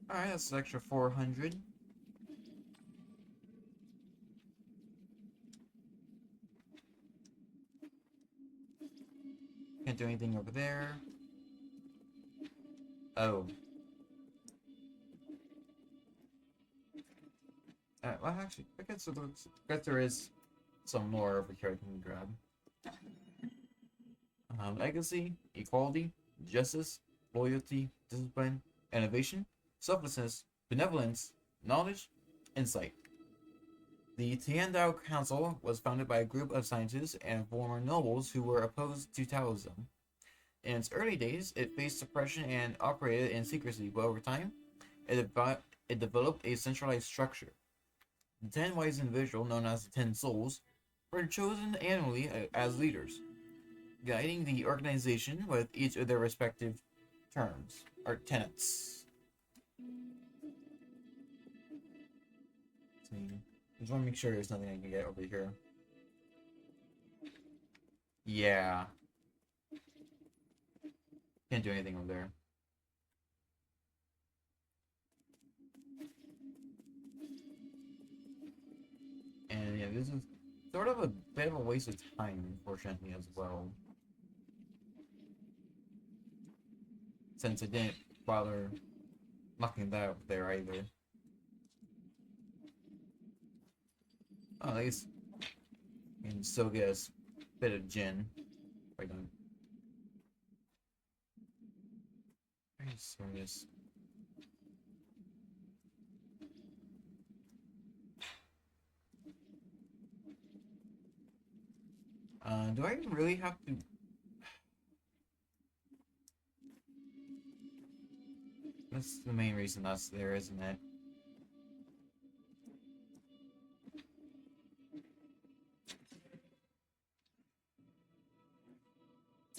Alright, that's an extra 400. Can't do anything over there. Oh. Well, actually, I guess there is some more over here I can grab. Legacy, equality, justice, loyalty, discipline, innovation, selflessness, benevolence, knowledge, insight. The Tiandao Council was founded by a group of scientists and former nobles who were opposed to Taoism. In its early days, it faced suppression and operated in secrecy, but over time, it developed a centralized structure. The 10 wise individuals, known as the 10 Souls, were chosen annually as leaders, guiding the organization with each of their respective terms, or tenets. Just want to make sure there's nothing I can get over here. Yeah. Can't do anything over there. And yeah, this is sort of a bit of a waste of time, unfortunately, as well. Since I didn't bother knocking that up there either. Oh, at least you can still get a bit of gin. Right on. Very serious. Do I really have to? That's the main reason that's there, isn't it?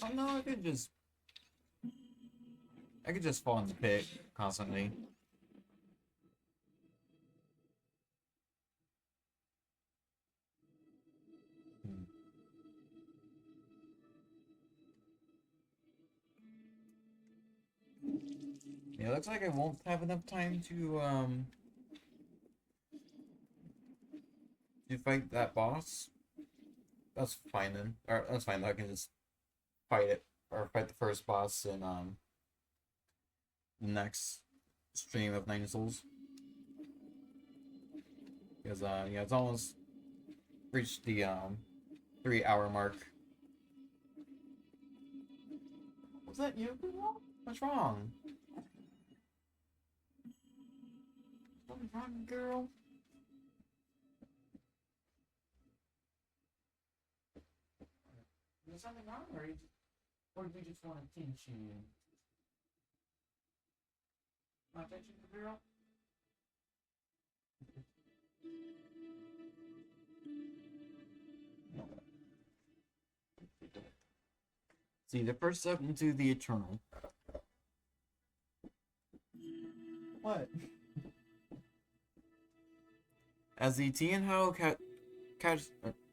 Oh no, I could just fall in the pit constantly. Hmm. Yeah, looks like I won't have enough time to fight that boss. That's fine then. Or that's fine. I can just fight it or fight the first boss in the next stream of Nine Souls. Because yeah, it's almost reached the 3 hour mark. Was that you? What's wrong? What's wrong, girl? Is there something wrong, or do you just want attention? Want attention, girl? See, the first step into the Eternal. What? As the Tianhao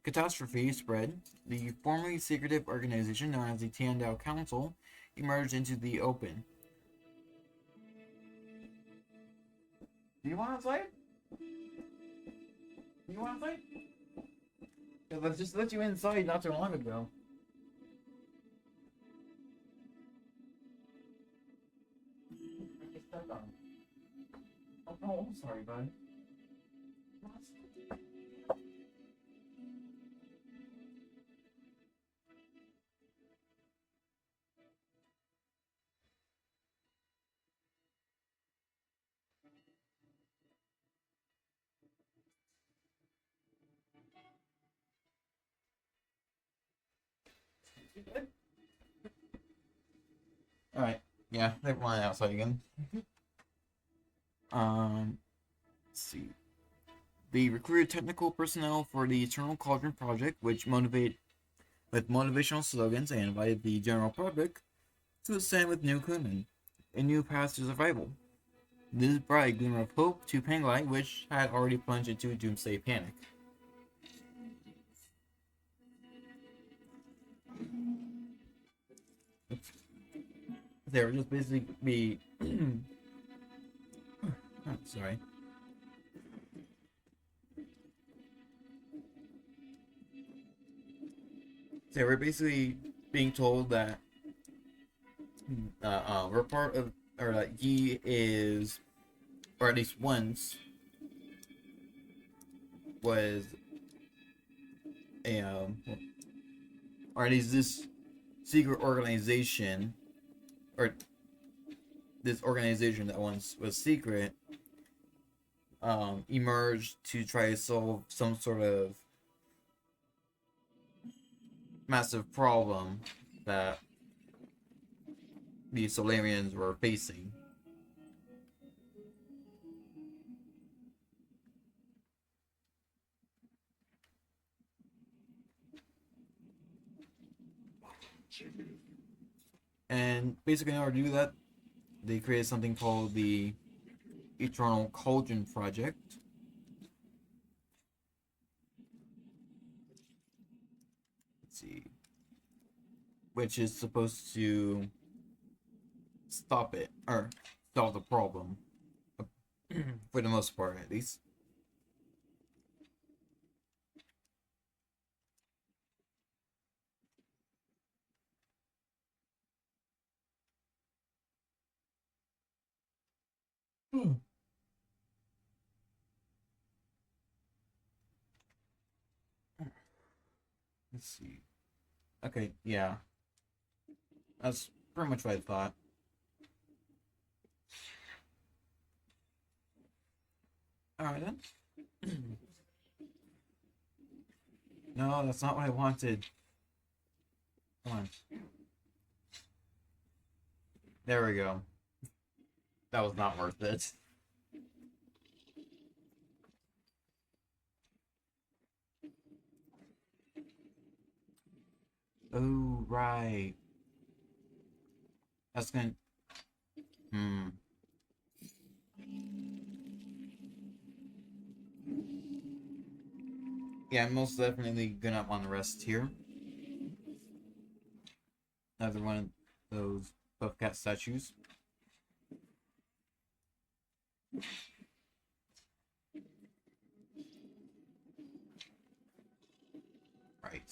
catastrophe spread, the formerly secretive organization known as the Tiandao Council emerged into the open. Do you want to fight? You want to fight? Because I just let you inside not too long ago. I stepped on. Oh, I'm sorry, bud. Alright, yeah, they went outside again. Let's see. They recruited technical personnel for the Eternal Cauldron project, which motivated with motivational slogans and invited the general public to ascend with new equipment, a new path to survival. This brought a glimmer of hope to Penglai, which had already plunged into a doomsday panic. They were just basically sorry. They were basically being told that we're part of, or that Yi is, or at least once was a, or at least this secret organization, or this organization that once was secret, emerged to try to solve some sort of massive problem that the Solarians were facing. And basically, in order to do that, they created something called the Eternal Cauldron Project. Let's see. Which is supposed to stop it, or solve the problem. For the most part, at least. Let's see. Okay, yeah. That's pretty much what I thought. Alright then. No, that's not what I wanted. Come on. There we go. That was not worth it. Oh, right. That's gonna... Hmm. Yeah, I'm most definitely gonna want to rest here. Another one of those buff cat statues. Right.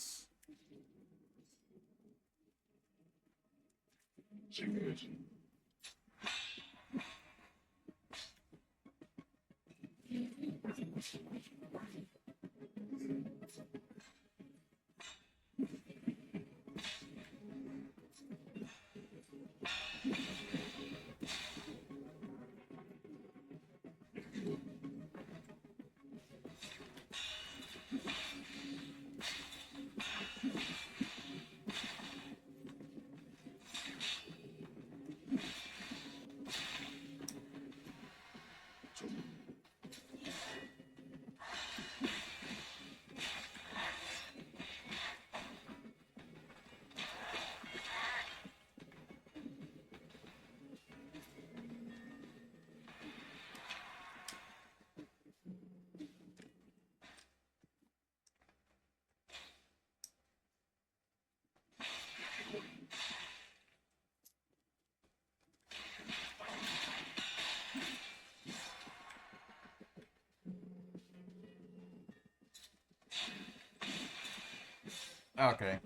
Okay.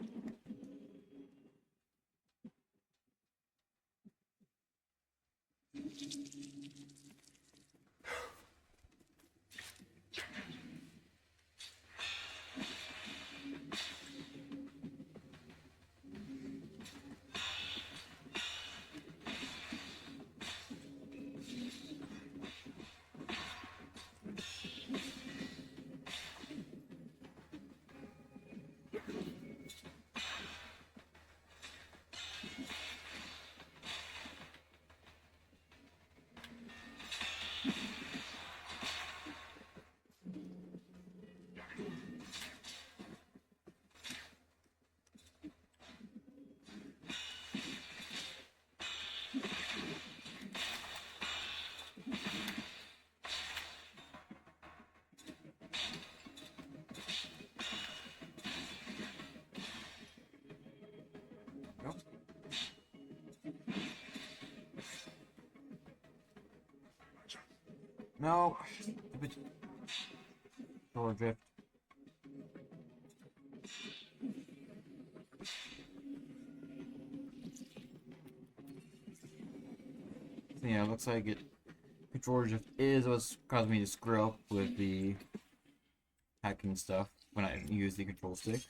Nope. No. Solar drift. So yeah, looks like it. Controller drift is what's causing me to screw up with the hacking stuff when I use the control stick.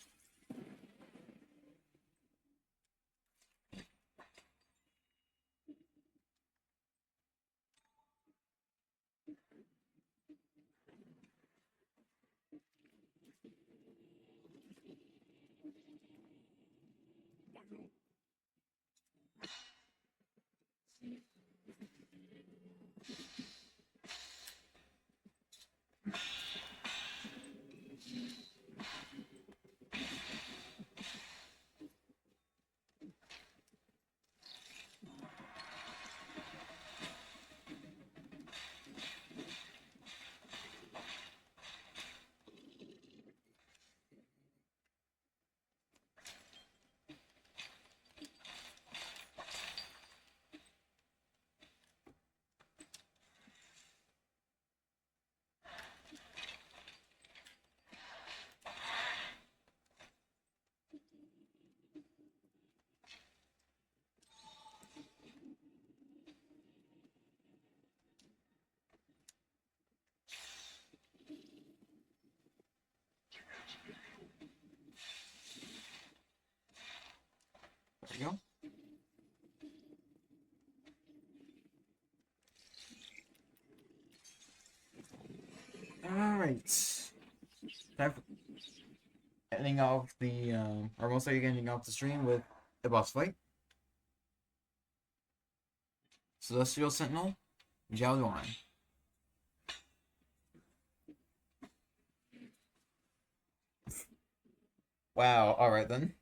Alright. Time for ending off the, or most likely ending off the stream with the boss fight. Celestial Sentinel, Zhao Yuan. Wow, alright then.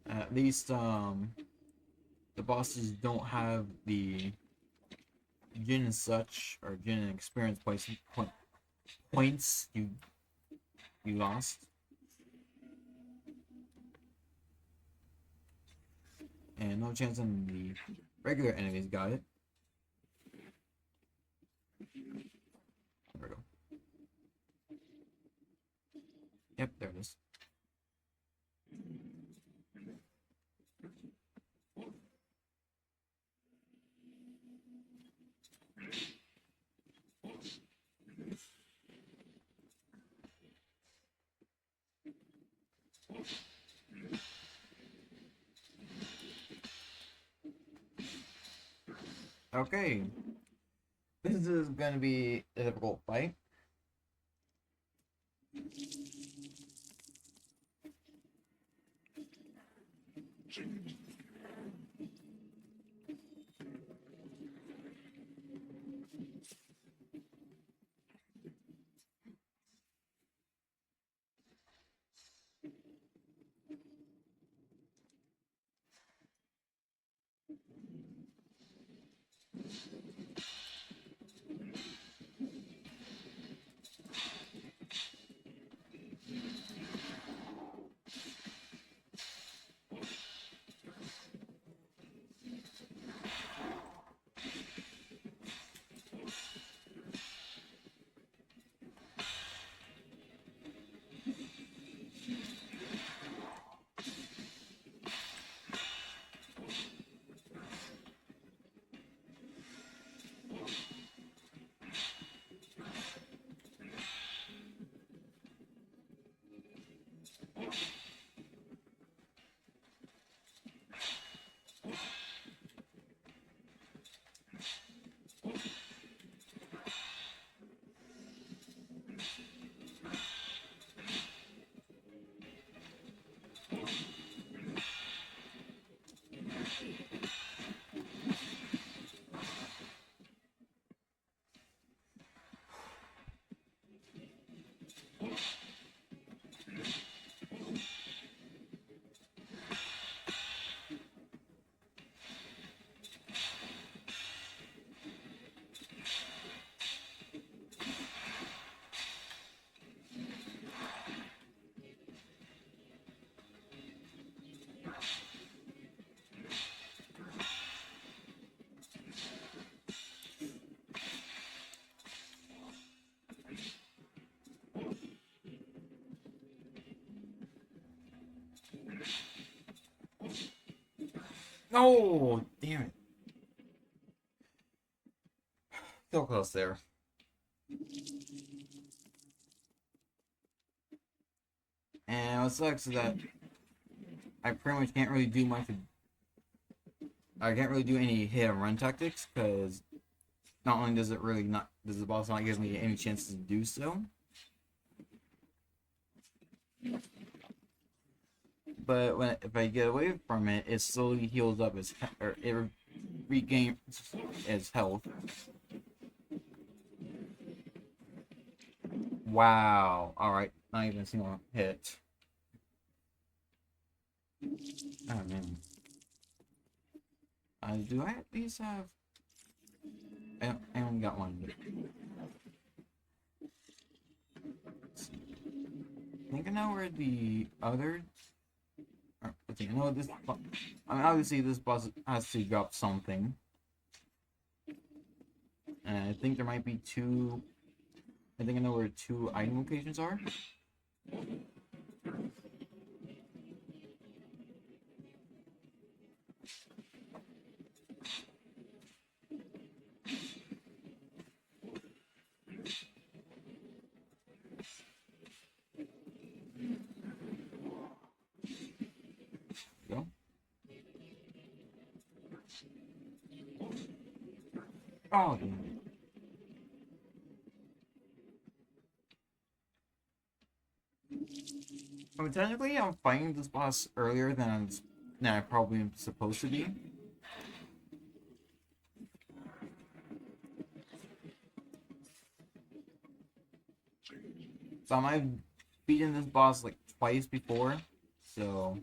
At least, the bosses don't have the Jin and such, or Jin and experience points you lost. And no chance on the regular enemies got it. There we go. Yep, there it is. Okay. This is gonna be a difficult fight. Oh, damn it. So close there. And what sucks is that I pretty much can't really do much. I can't really do any hit and run tactics because not only does the boss not give me any chances to do so, but if I get away from it, it slowly heals up or it regains its health. Wow. Alright, not even a single hit. Oh man. Do I at least have... I only got one. I think I know where the other... I know this... I mean, obviously this boss has to drop something. And I think there might be two... I think I know where two item locations are. Oh, damn it. I mean, technically, I'm fighting this boss earlier than I probably am supposed to be. So I might have beaten this boss like twice before, so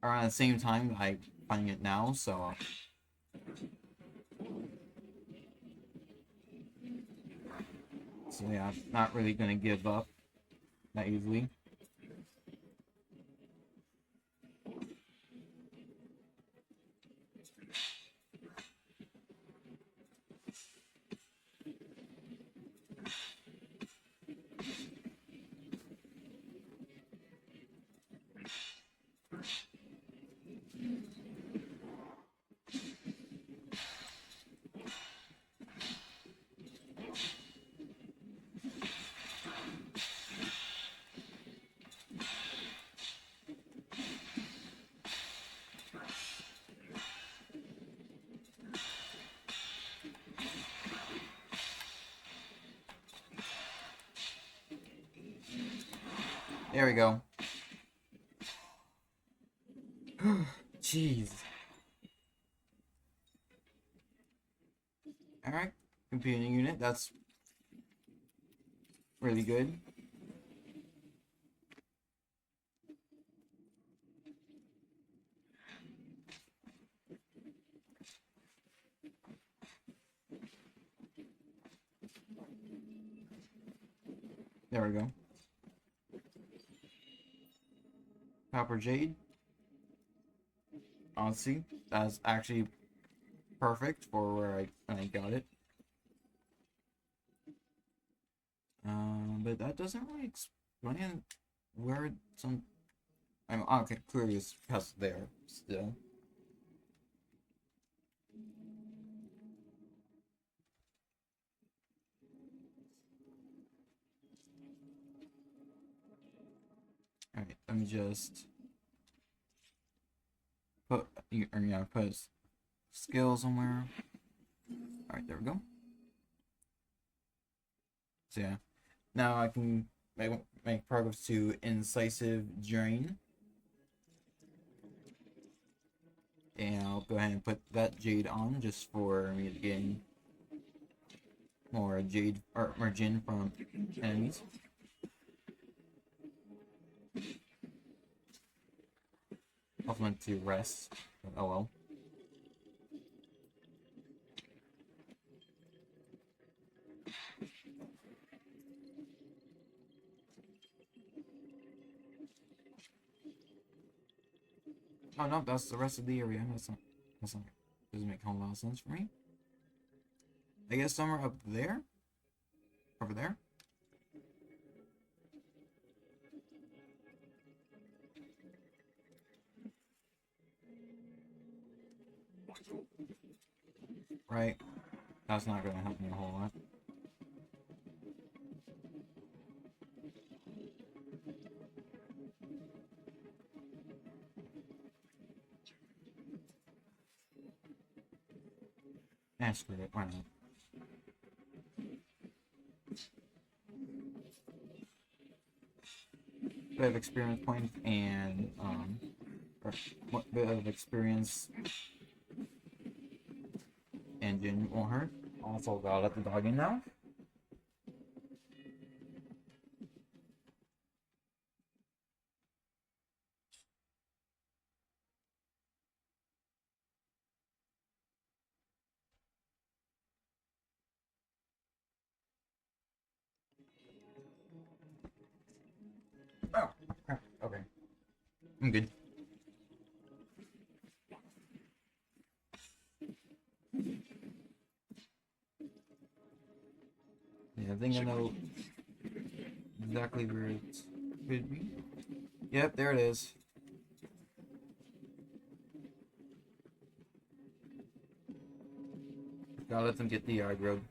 around the same time that I'm fighting it now, so yeah, I'm not really gonna give up that easily. There we go. Jeez. Alright, computing unit, that's really good. There we go. Copper Jade. Honestly, that's actually perfect for where I got it. But that doesn't really explain where some. I'm okay. Clearly, it's because there still. All right, let me just put put skill somewhere. All right, there we go. So yeah, now I can make progress to incisive drain. And I'll go ahead and put that jade on just for me to gain more jade or more Jin from enemies. I went to rest. Oh well. Oh no, that's the rest of the area. That's not doesn't make a whole lot of sense for me. I guess somewhere up there? Over there? Right. That's not gonna help me a whole lot. Eh, screw it. Why not? Bit of experience points and or bit of experience engine won't hurt. Also got at the dog in now. Oh, crap. Okay. I'm good. Yeah, I think I know exactly where it could be. Yep, there it is. Gotta let them get the aggro.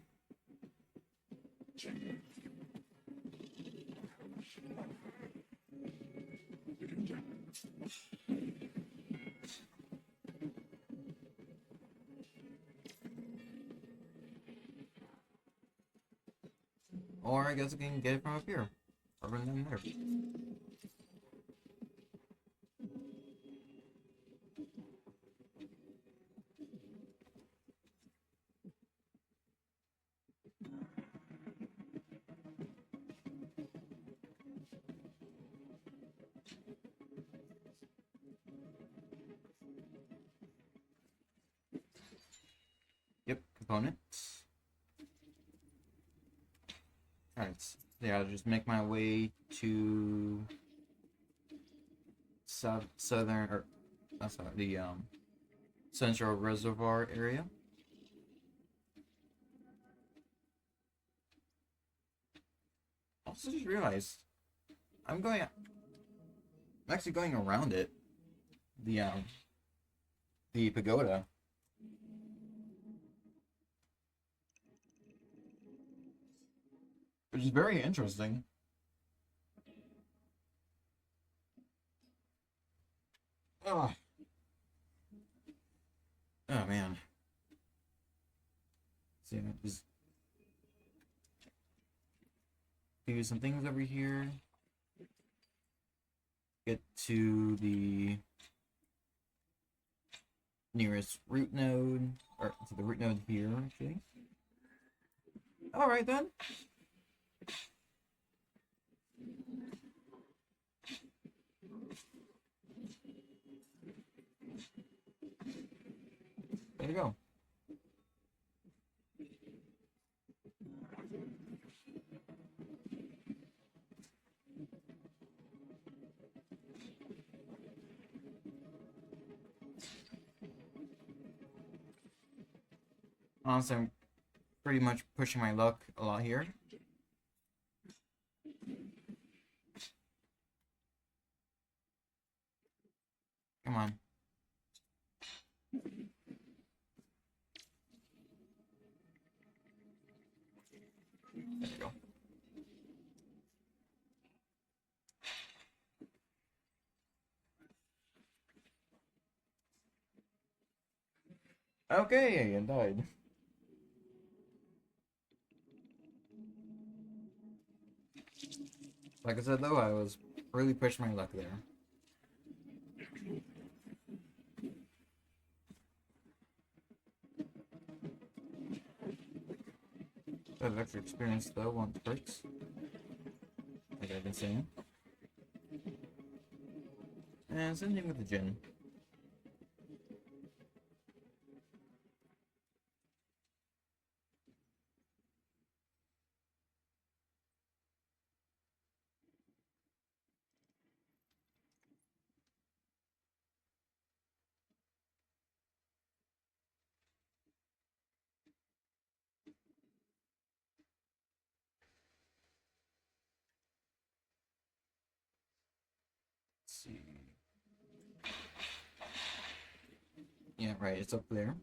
Or I guess I can get it from up here. Or from down there. Yep, components. Alright, yeah, I'll just make my way to southern, or that's not the Central Reservoir area. Also just realized I'm actually going around it. The pagoda. Which is very interesting. Oh. Oh man. See, just do some things over here. Get to the nearest root node, or to the root node here, actually. Alright then. There you go. Honestly, I'm pretty much pushing my luck a lot here. Come on. There you go. Okay, I died. Like I said though, I was really pushing my luck there. I've actually experienced though once hurts. Like I've been saying. And same thing with the gin. Let's see. Yeah, right, it's up there.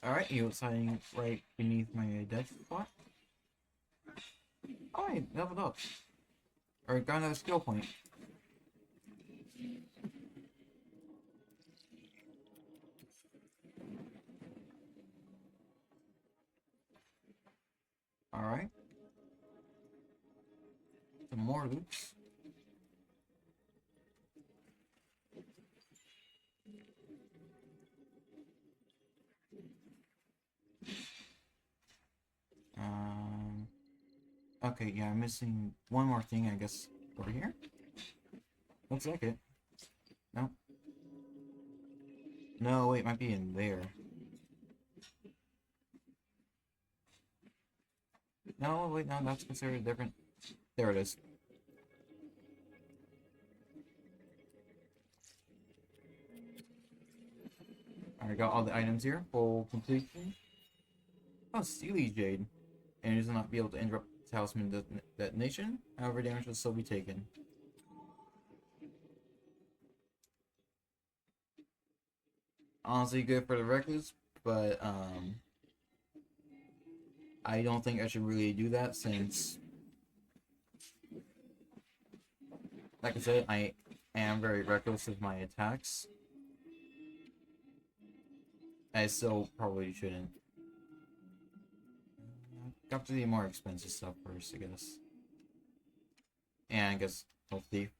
Alright, he was hiding right beneath my death spot. Oh, I leveled up. Or got another skill point. Alright. Some more loops. Okay, yeah, I'm missing one more thing, I guess, over here. Looks like it. No. No, wait, it might be in there. No, wait, no, that's considered different. There it is. Alright, got all the items here. Full completion. Oh, Steely Jade. And it does not be able to interrupt talisman detonation. However, damage will still be taken. Honestly, good for the records, but I don't think I should really do that since, like I said, I am very reckless with my attacks. I still probably shouldn't. Got to the more expensive stuff first, I guess. And I guess Health Thief.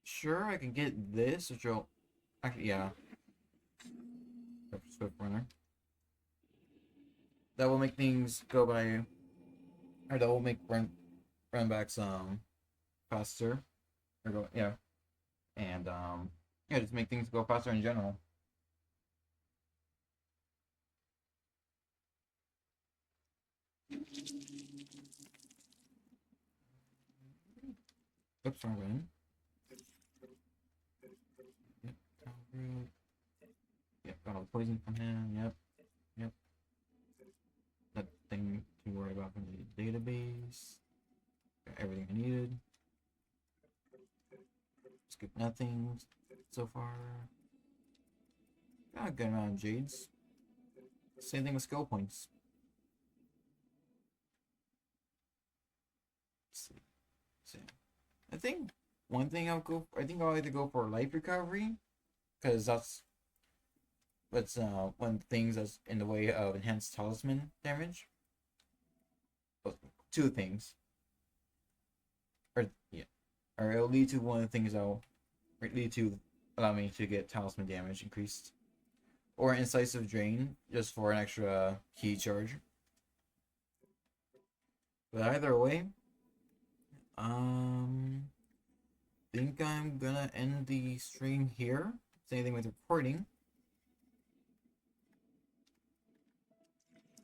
Sure, I can get this, which will actually, yeah. Swift Runner. That will make things go by, or that will make run backs faster, or go, yeah, and yeah, just make things go faster in general. Oops, wrong button. Yep, got all the poison from him. Yep. Nothing to worry about from the database. Got everything I needed. Skip nothing so far. Got a good amount of jades. Same thing with skill points. Let's see. So, I think one thing I'll go. I think I'll either go for life recovery, because that's what's one things that's in the way of enhanced talisman damage. Well, two things, or yeah, or it'll lead to one of the things that'll lead to allow me to get talisman damage increased, or incisive drain just for an extra key charge. But either way, think I'm gonna end the stream here. Same thing with recording.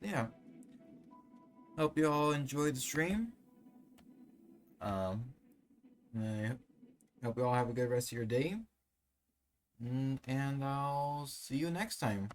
Yeah. Hope you all enjoyed the stream. I hope you all have a good rest of your day. And I'll see you next time.